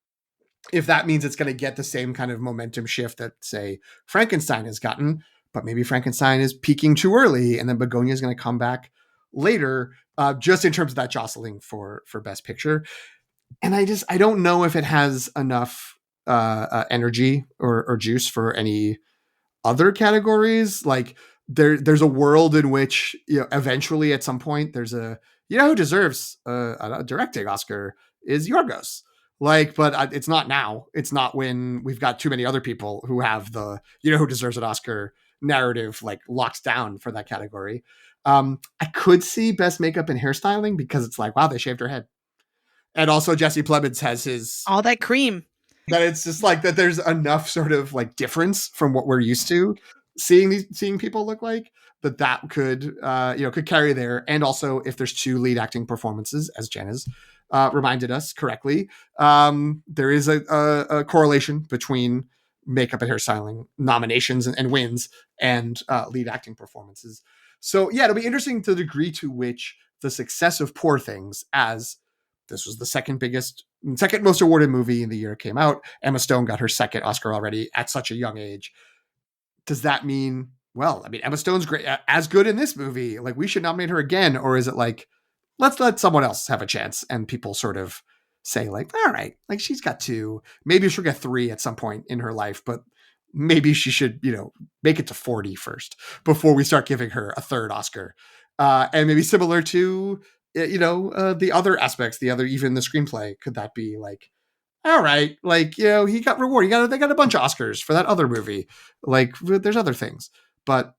if that means it's going to get the same kind of momentum shift that, say, Frankenstein has gotten. But maybe Frankenstein is peaking too early, and then Begonia is going to come back later, just in terms of that jostling for Best Picture. And I don't know if it has enough energy or juice for any other categories. Like, there's a world in which, eventually at some point there's who deserves a directing Oscar is Yorgos. Like, but it's not now. It's not when we've got too many other people who have the who deserves an Oscar narrative like locked down for that category. I could see best makeup and hairstyling, because it's like, wow, they shaved her head. And also Jesse Plemons has his, All that cream. that it's just like that there's enough sort of like difference from what we're used to seeing people look like, that could could carry there. And also, if there's 2 lead acting performances, as Jen has reminded us correctly, there is a correlation between makeup and hairstyling nominations and wins, and lead acting performances. So yeah, it'll be interesting to the degree to which the success of Poor Things, as this was the second most awarded movie in the year it came out. Emma Stone got her second Oscar already at such a young age. Does that mean, well, I mean, Emma Stone's great, as good in this movie, like, we should nominate her again? Or is it like, let's let someone else have a chance, and people sort of say like, all right, like, she's got 2, maybe she'll get 3 at some point in her life, but maybe she should, make it to 40 first before we start giving her a third Oscar. And maybe similar to, the other aspects, even the screenplay, could that be like, all right, like, you know, he got rewarded. They got a bunch of Oscars for that other movie. Like, there's other things, but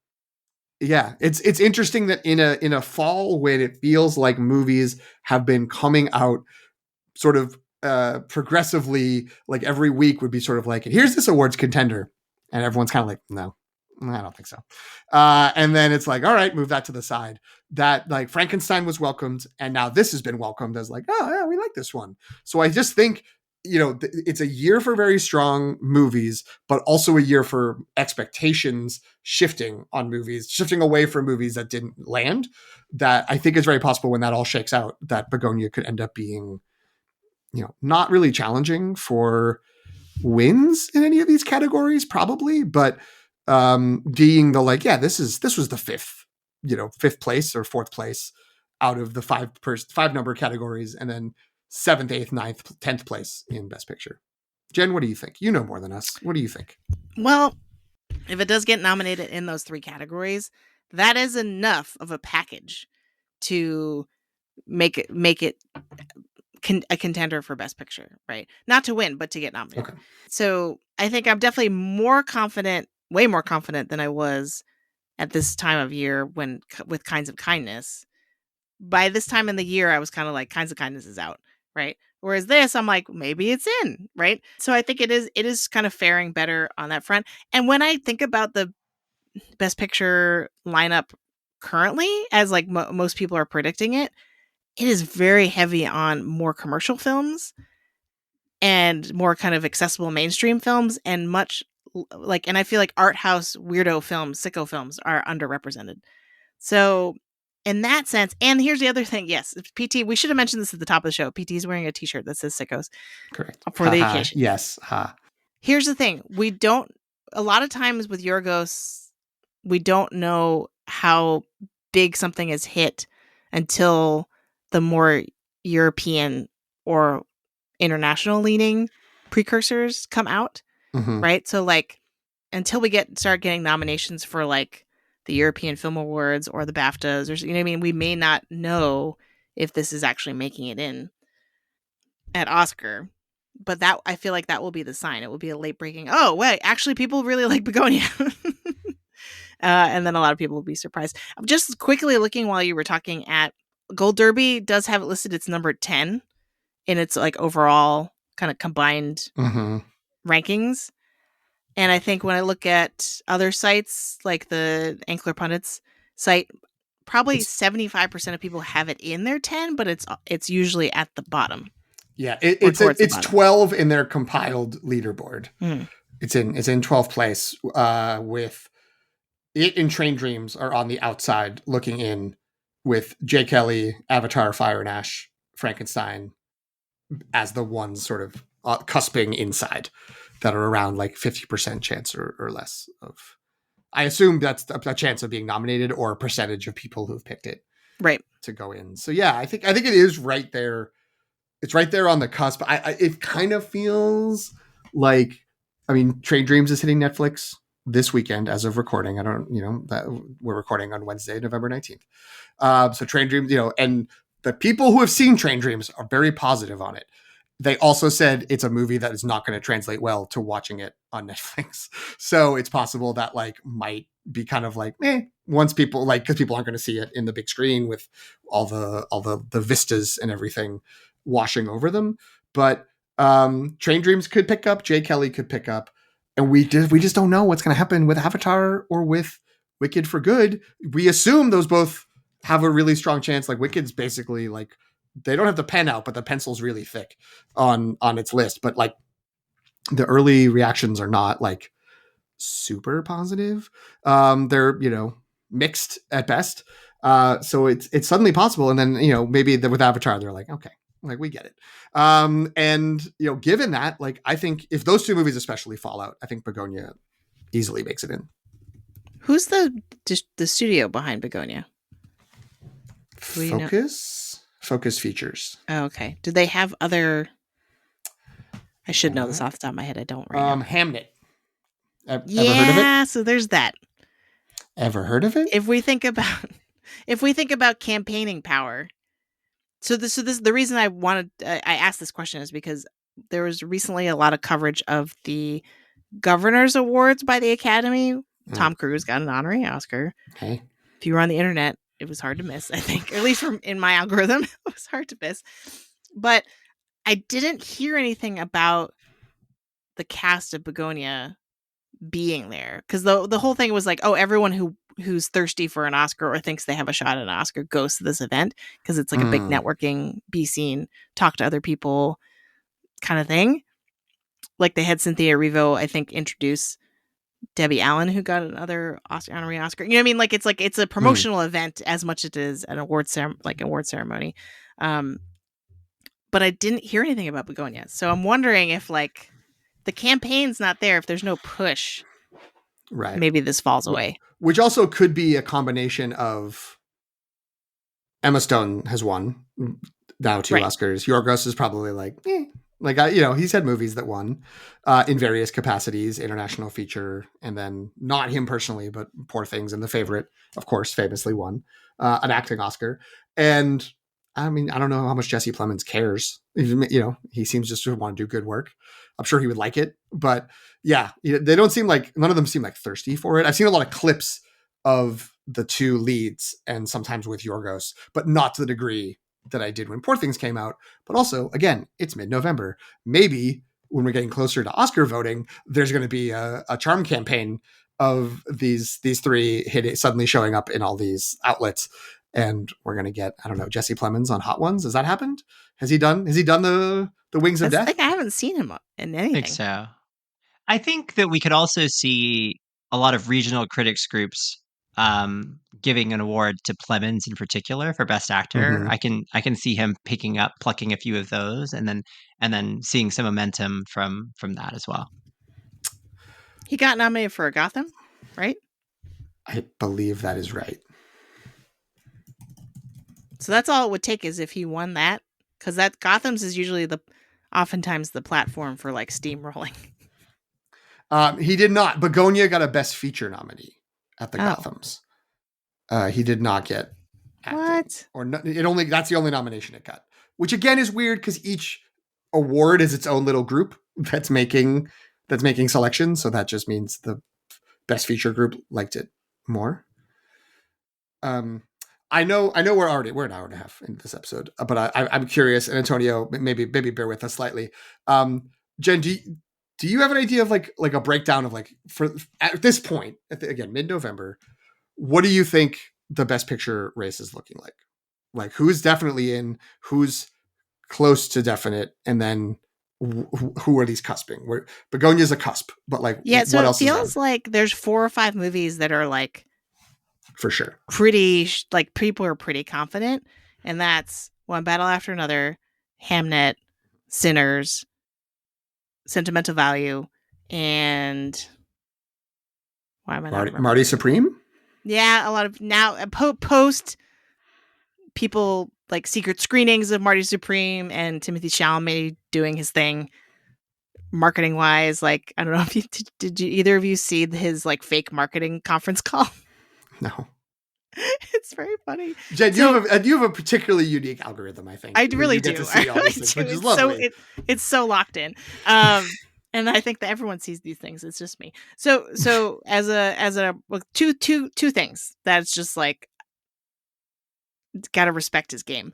yeah, it's interesting that in a fall when it feels like movies have been coming out sort of progressively, like every week would be sort of like, here's this awards contender, and everyone's kind of like, no, I don't think so. And then it's like, all right, move that to the side. That like Frankenstein was welcomed, and now this has been welcomed as like, oh yeah, we like this one. So I just think, you know, it's a year for very strong movies, but also a year for expectations shifting on movies, shifting away from movies that didn't land. That I think is very possible when that all shakes out, that Bugonia could end up being, you know, not really challenging for wins in any of these categories, probably, but being the like, yeah, this was the fifth place or fourth place out of the five number categories, and then 7th, 8th, 9th, 10th place in Best Picture. Jen, what do you think? You know more than us. What do you think? Well, if it does get nominated in those three categories, that is enough of a package to make it a contender for Best Picture, right? Not to win, but to get nominated. Okay. So I think I'm definitely more confident, way more confident than I was at this time of year when with Kinds of Kindness. By this time in the year, I was kind of like, Kinds of Kindness is out, right? Whereas this, I'm like, maybe it's in, right? So I think it is kind of faring better on that front. And when I think about the Best Picture lineup currently, as like most people are predicting it is very heavy on more commercial films and more kind of accessible mainstream films, and much like, and I feel like art house weirdo films, sicko films are underrepresented. So in that sense, and here's the other thing. Yes, PT, we should have mentioned this at the top of the show. PT is wearing a t-shirt that says sickos. Correct. For the occasion. Yes. Ha. Here's the thing. A lot of times with Yorgos, we don't know how big something is hit until the more European or international leaning precursors come out, right? So like until we start getting nominations for like the European Film Awards or the BAFTAs, or you know what I mean, we may not know if this is actually making it in at Oscar. But that, I feel like that will be the sign. It will be a late breaking. Oh wait, actually, people really like Bugonia. And then a lot of people will be surprised. I'm just quickly looking while you were talking at Gold Derby does have it listed. It's number 10 in its like overall kind of combined rankings. And I think when I look at other sites like the Ankler Pundits site, probably 75% of people have it in their 10, but it's usually at the bottom. Yeah, it's 12 in their compiled leaderboard. It's in 12th place with it and Train Dreams are on the outside looking in, with J. Kelly, Avatar, Fire and Ash, Frankenstein as the ones sort of cusping inside that are around like 50% chance or less of. I assume that's a chance of being nominated or a percentage of people who've picked it right to go in. So yeah, I think it is right there. It's right there on the cusp. It kind of feels like, I mean, Train Dreams is hitting Netflix this weekend as of recording. I don't, that we're recording on Wednesday, November 19th. So Train Dreams, and the people who have seen Train Dreams are very positive on it. They also said it's a movie that is not going to translate well to watching it on Netflix. So it's possible that like might be kind of like, once people like, because people aren't going to see it in the big screen with all the vistas and everything washing over them. But Train Dreams could pick up, J. Kelly could pick up, and we just don't know what's going to happen with Avatar or with Wicked for Good. We assume those both have a really strong chance. Like Wicked's basically like, they don't have the pen out, but the pencil's really thick on its list. But like the early reactions are not like super positive. They're, mixed at best. So it's suddenly possible. And then, maybe with Avatar, they're like, okay, like we get it. And, given that, like, I think if those two movies especially fall out, I think Bugonia easily makes it in. Who's the studio behind Bugonia? Focus Features. Oh, okay. Do they have other? I should know this off the top of my head. I don't right now. Hamnet. Ever heard of it? So there's that. Ever heard of it? If we think about campaigning power, so the reason I asked this question is because there was recently a lot of coverage of the Governor's Awards by the Academy. Tom Cruise got an honorary Oscar. Okay. If you were on the internet, it was hard to miss, I think. Or at least in my algorithm, it was hard to miss. But I didn't hear anything about the cast of Bugonia being there. Because the whole thing was like, oh, everyone who's thirsty for an Oscar or thinks they have a shot at an Oscar goes to this event because it's like a big networking, be seen, talk to other people kind of thing. Like they had Cynthia Erivo, I think, introduce Debbie Allen, who got another honorary Oscar. You know what I mean? Like it's a promotional event as much as it is an award ceremony. But I didn't hear anything about Bugonia. So I'm wondering if like the campaign's not there, if there's no push, right? Maybe this falls away. Which also could be a combination of Emma Stone has won now 2 Oscars. Yorgos is probably like, he's had movies that won in various capacities, international feature, and then not him personally, but Poor Things and The Favorite, of course, famously won an acting Oscar. And I mean, I don't know how much Jesse Plemons cares. He seems just to want to do good work. I'm sure he would like it, but yeah, they don't seem like, none of them seem like thirsty for it. I've seen a lot of clips of the 2 leads and sometimes with Yorgos, but not to the degree that I did when Poor Things came out. But also, again, it's mid-November. Maybe when we're getting closer to Oscar voting, there's going to be a charm campaign of these 3 suddenly showing up in all these outlets. And we're going to get, I don't know, Jesse Plemons on Hot Ones. Has that happened? Has he done the Wings of Death? I haven't seen him in anything. I think so. I think that we could also see a lot of regional critics groups giving an award to Plemons in particular for Best Actor. I can see him plucking a few of those, and then seeing some momentum from that as well. He got nominated for a Gotham, right? I believe that is right. So that's all it would take is if he won that, because that Gotham's is usually oftentimes the platform for like steamrolling. He did not. Bugonia got a Best Feature nominee at the Gothams. He did not get acting. What? Or that's the only nomination it got. Which again is weird because each award is its own little group that's making selections. So that just means the Best Feature group liked it more. I know we're an hour and a half into this episode, but I'm curious, and Antonio, maybe bear with us slightly. Jen, do you have an idea of like a breakdown of like, for at this point, again, mid-November, what do you think the Best Picture race is looking like? Like who's definitely in, who's close to definite, and then who are these cusping? Begonia's a cusp, but like, so what else it feels like there's 4 or 5 movies that are like, for sure, pretty like people are pretty confident, and that's One Battle After Another, Hamnet, Sinners, Sentimental Value, and why am I not Marty Supreme? Yeah, a lot of now post people like secret screenings of Marty Supreme and Timothée Chalamet doing his thing marketing wise. Like, I don't know if did you either of you see his like fake marketing conference call? No. It's very funny. Jen, you have a particularly unique algorithm, I think. I really do. To see all these things, which is lovely. It's so locked in. And I think that everyone sees these things. It's just me. So as a two things that's just like gotta respect his game.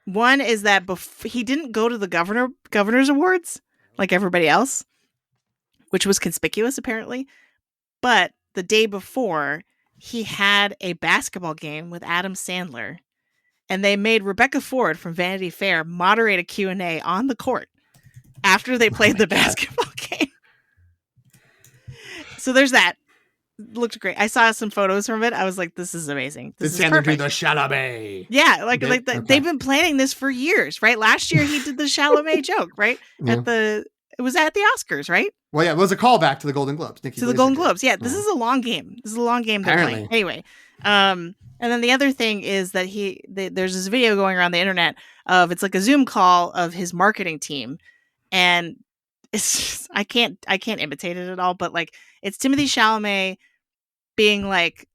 One is that he didn't go to the governor's awards like everybody else, which was conspicuous apparently. But the day before, he had a basketball game with Adam Sandler, and they made Rebecca Ford from Vanity Fair moderate a Q&A on the court after they played the basketball game. So there's that. Looked great. I saw some photos from it. I was like, this is amazing. This is Sandler do the Chalamet. Yeah, they've been planning this for years, right? Last year he did the Chalamet joke, right? Yeah. It was at the Oscars, right? Well, yeah, it was a callback to the Golden Globes. The Golden Globes. Yeah, this is a long game. This is a long game they're playing. Anyway, and then the other thing is that there's this video going around the internet of, it's like a Zoom call of his marketing team, and it's just, I can't imitate it at all, but like it's Timothée Chalamet being like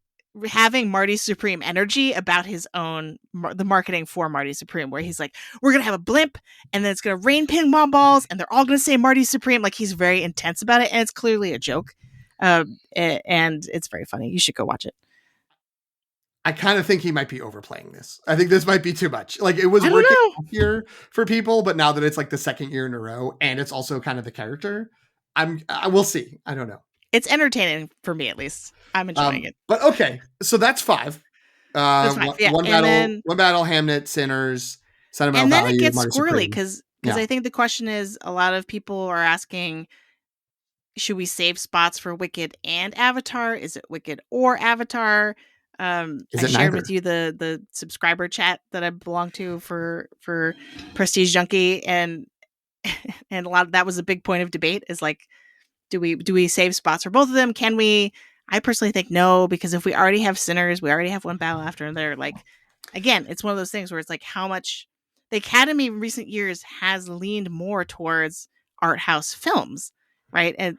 having Marty Supreme energy about his own the marketing for Marty Supreme, where he's like, we're gonna have a blimp and then it's gonna rain ping pong balls and they're all gonna say Marty Supreme. Like, he's very intense about it, and it's clearly a joke, and it's very funny. You should go watch it. I kind of think he might be overplaying this. I think this might be too much. Like, it was I don't working know. here for people, but now that it's like the second year in a row and it's also kind of the character, I will see. I don't know. It's entertaining for me, at least. I'm enjoying it. But okay, so that's 5. That's 5, yeah. One And battle, then- one battle, Hamnet, Sinners, Sentimental And then Value, it gets Marty squirrely Supreme. because Yeah. I think the question is, a lot of people are asking, should we save spots for Wicked and Avatar? Is it Wicked or Avatar? Is I it shared neither? with you the subscriber chat that I belong to for Prestige Junkie, and a lot of that was a big point of debate. Is like, do we save spots for both of them? Can we? I personally think no, because if we already have Sinners, we already have One Battle After, and they're like, again, it's one of those things where it's like, how much the Academy in recent years has leaned more towards art house films, right? And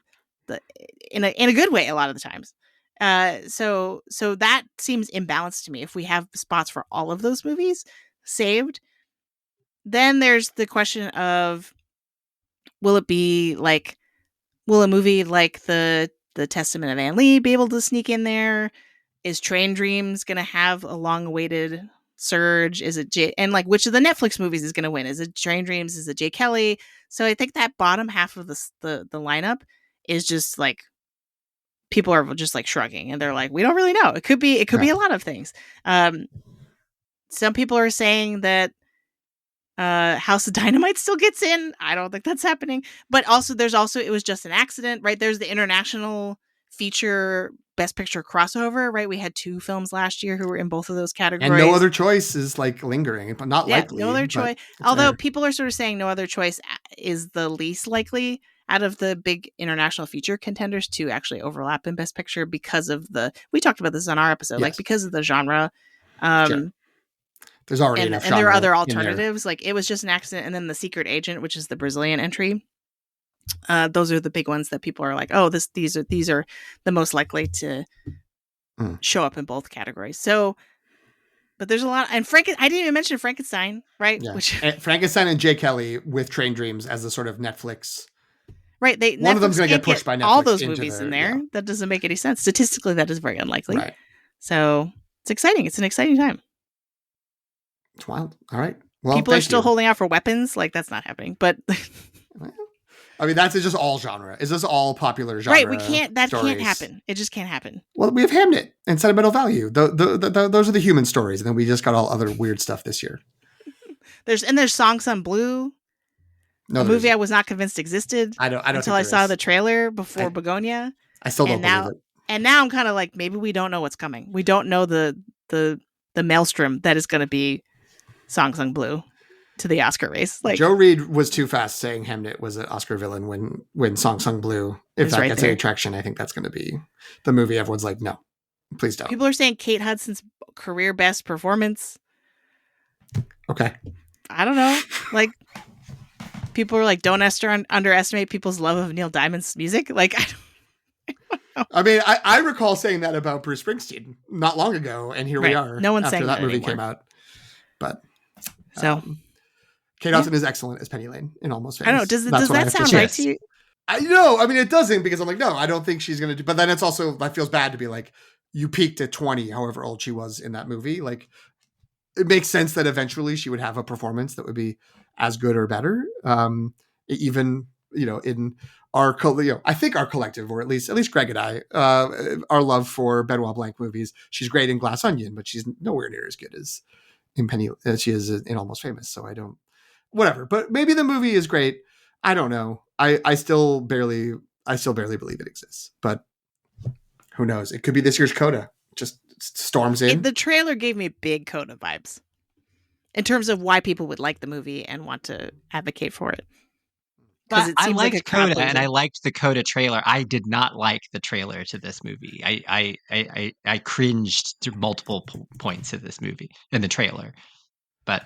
in a good way a lot of the times. So that seems imbalanced to me. If we have spots for all of those movies saved, then there's the question of, will a movie like the Testament of Anne Lee be able to sneak in there? Is Train Dreams going to have a long-awaited surge? Is it and like, which of the Netflix movies is going to win? Is it Train Dreams? Is it Jay Kelly? So I think that bottom half of the lineup is just like, people are just like shrugging, and they're like, we don't really know. It could be a lot of things. Some people are saying that House of Dynamite still gets in. I don't think that's happening. But also, it was just an accident, right? There's the international feature Best Picture crossover, right? We had 2 films last year who were in both of those categories. And No Other Choice is like lingering, but not likely. No Other Choice. Although people are sort of saying No Other Choice is the least likely out of the big international feature contenders to actually overlap in Best Picture, because of we talked about this on our episode, like, because of the genre. Sure. There's already enough genre. And there are other alternatives. Like, it was just an accident, and then The Secret Agent, which is the Brazilian entry. Those are the big ones that people are like, oh, these are the most likely to show up in both categories. So, but there's a lot, and I didn't even mention Frankenstein, right? Yeah. Which Frankenstein and Jay Kelly with Train Dreams as the sort of Netflix. Right, one of them's going to get pushed by Netflix. All those movies in there. Yeah. That doesn't make any sense. Statistically, that is very unlikely. Right. So it's exciting. It's an exciting time. It's wild. All right. Well, people are still holding out for Weapons. Like, that's not happening. But I mean, that's just all genre. Is this all popular genre? Right. We can't. That stories? Can't happen. It just can't happen. Well, we have Hamnet and Sentimental Value. Those are the human stories, and then we just got all other weird stuff this year. There's Song Sung Blue. No, a movie I was not convinced existed. I don't until I saw the trailer before Bugonia. I still don't believe it. And now I'm kind of like, maybe we don't know what's coming. We don't know the maelstrom that is going to be Song Sung Blue to the Oscar race. Like, Joe Reed was too fast saying Hamnet was an Oscar villain when Song Sung Blue. If that gets any traction, I think that's going to be the movie everyone's like, no, please don't. People are saying Kate Hudson's career best performance. Okay. I don't know. Like, people are like, don't underestimate people's love of Neil Diamond's music. Like, I don't know. I mean, I recall saying that about Bruce Springsteen not long ago, and here we are. No one's saying that movie anymore. came out. But so, Kate Hudson is excellent as Penny Lane in Almost Famous. I don't know. Does that sound right to you? I know. I mean, it doesn't, because I'm like, no, I don't think she's going to do. But then it's also, that feels bad to be like, you peaked at 20, however old she was in that movie. Like, it makes sense that eventually she would have a performance that would be as good or better. Even, in our, I think our collective, or at least Greg and I, our love for Benoit Blanc movies. She's great in Glass Onion, but she's nowhere near as good as in Penny as she is in Almost Famous. So I don't, whatever. But maybe the movie is great. I don't know. I still barely believe it exists. But who knows? It could be this year's Coda. Just storms in. The trailer gave me big Coda vibes in terms of why people would like the movie and want to advocate for it. But I liked Coda, and I liked the Coda trailer. I did not like the trailer to this movie. I cringed to multiple points of this movie in the trailer. But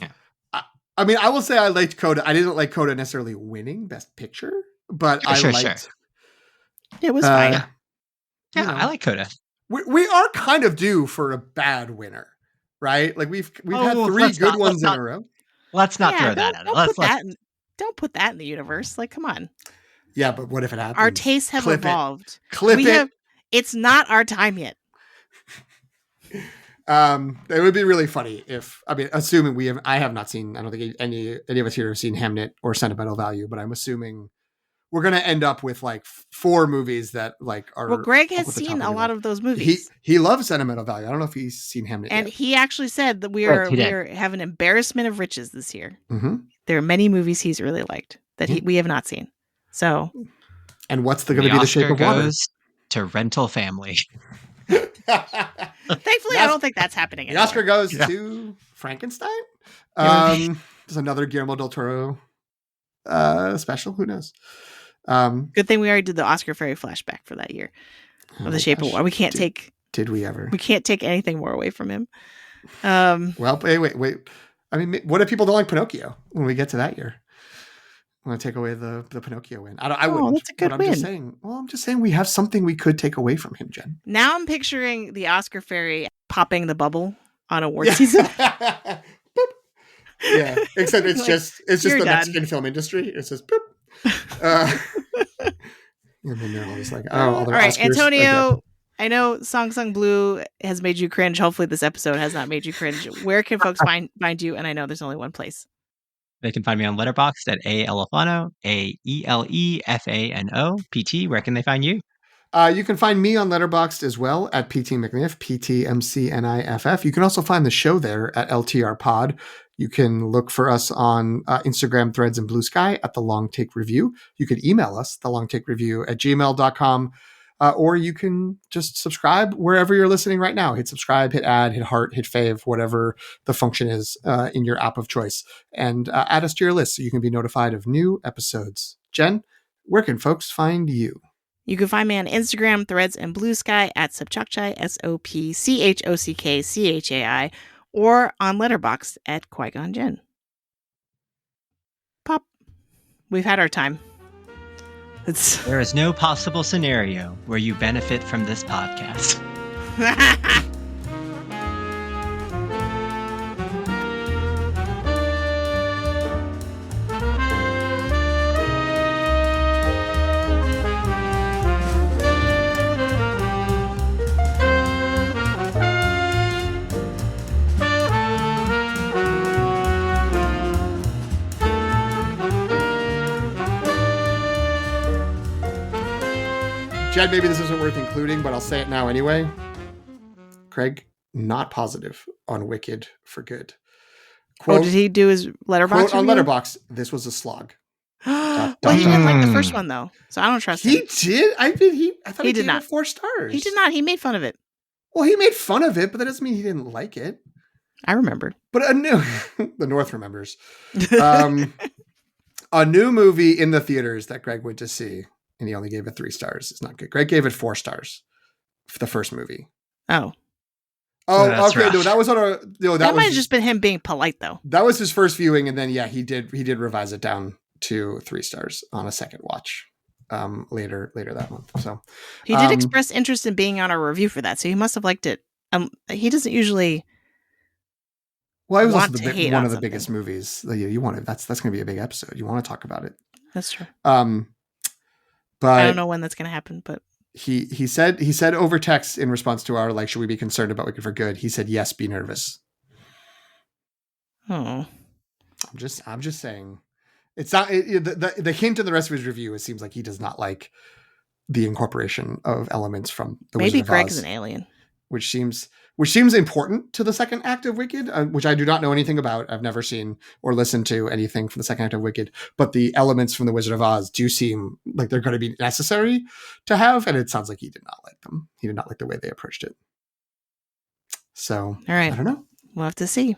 yeah, I mean, I will say I liked Coda. I didn't like Coda necessarily winning Best Picture, but I liked. It was fine. Yeah, I like Coda. we are kind of due for a bad winner, right? Like we've had Oh, 3 good ones in a row. Let's not Yeah, throw that out. don't put that in the universe. Like, come on. Yeah, but what if it happens? Our tastes have evolved. Clip it. It's not our time yet. It would be really funny if, I mean, assuming I have not seen, I don't think any of us here have seen Hamnet or Sentimental Value, but I'm assuming we're going to end up with like 4 movies that like are. Well, Greg has seen a lot of those movies. He loves Sentimental Value. I don't know if he's seen Hamnet and yet. he actually said that we have an embarrassment of riches this year. Mm-hmm. There are many movies he's really liked that we have not seen. So, and what's going to be the Shape of Water? Goes to Rental Family. Thankfully, I don't think that's happening anymore. The Oscar goes to Frankenstein. There's another Guillermo del Toro special. Who knows? Good thing we already did the Oscar Fairy flashback for that year of The Shape of Water. We can't take. Did we ever? We can't take anything more away from him. Well, wait. I mean, what if people don't like Pinocchio when we get to that year? I'm going to take away the Pinocchio win. I wouldn't. That's a good win. I'm just saying we have something we could take away from him, Jen. Now I'm picturing the Oscar Fairy popping the bubble on award season. Yeah, except it's Like, just the done. Mexican film industry. It's just boop. And then they're always like, all right, Oscars, Antonio. I know Song Sung Blue has made you cringe. Hopefully this episode has not made you cringe. Where can folks find you? And I know there's only one place. They can find me on Letterboxd at Elefano, AELEFANO PT. Where can they find you? You can find me on Letterboxd as well at PT McNiff, PTMCNIFF. You can also find the show there at LTR Pod. You can look for us on Instagram, Threads, and Blue Sky at The Long Take Review. You can email us, thelongtakereview@gmail.com. Or you can just subscribe wherever you're listening right now. Hit subscribe, hit add, hit heart, hit fave, whatever the function is in your app of choice. And add us to your list so you can be notified of new episodes. Jen, where can folks find you? You can find me on Instagram, Threads, and Blue Sky at Sopchockchai, SOPCHOCKCHAI, or on Letterboxd at Qui-Gon Jinn. Pop. We've had our time. There is no possible scenario where you benefit from this podcast. Jed, maybe this isn't worth including, but I'll say it now anyway. Craig, not positive on Wicked for Good. Quote, did he do his Letterboxd? Quote on Letterboxd, this was a slog. Well, he didn't like the first one, though, so I don't trust him. He did? I thought he did not. It 4 stars. He did not. He made fun of it. Well, he made fun of it, but that doesn't mean he didn't like it. I remember. But the North remembers. A new movie in the theaters that Greg went to see, and he only gave it 3 stars. It's not good. Greg gave it 4 stars for the first movie. Oh, okay. Rough. No, that was on a. No, that might have just been him being polite, though. That was his first viewing, and then he did revise it down to 3 stars on a second watch later that month. So he did express interest in being on a review for that, so he must have liked it. He doesn't usuly. Well, it was want also to hate one on of the something. biggest movies. You want it. That's going to be a big episode. You want to talk about it. That's true. But I don't know when that's going to happen, but he said over text in response to our should we be concerned about Wicked for Good? He said yes, be nervous. Oh, I'm just saying. It's not the hint in the rest of his review. It seems like he does not like the incorporation of elements from the maybe Wizard of Greg's Oz, an alien. which seems important to the second act of Wicked, which I do not know anything about. I've never seen or listened to anything from the second act of Wicked, but the elements from the Wizard of Oz do seem like they're going to be necessary to have, and it sounds like he did not like them. He did not like the way they approached it. So, All right, I don't know. We'll have to see.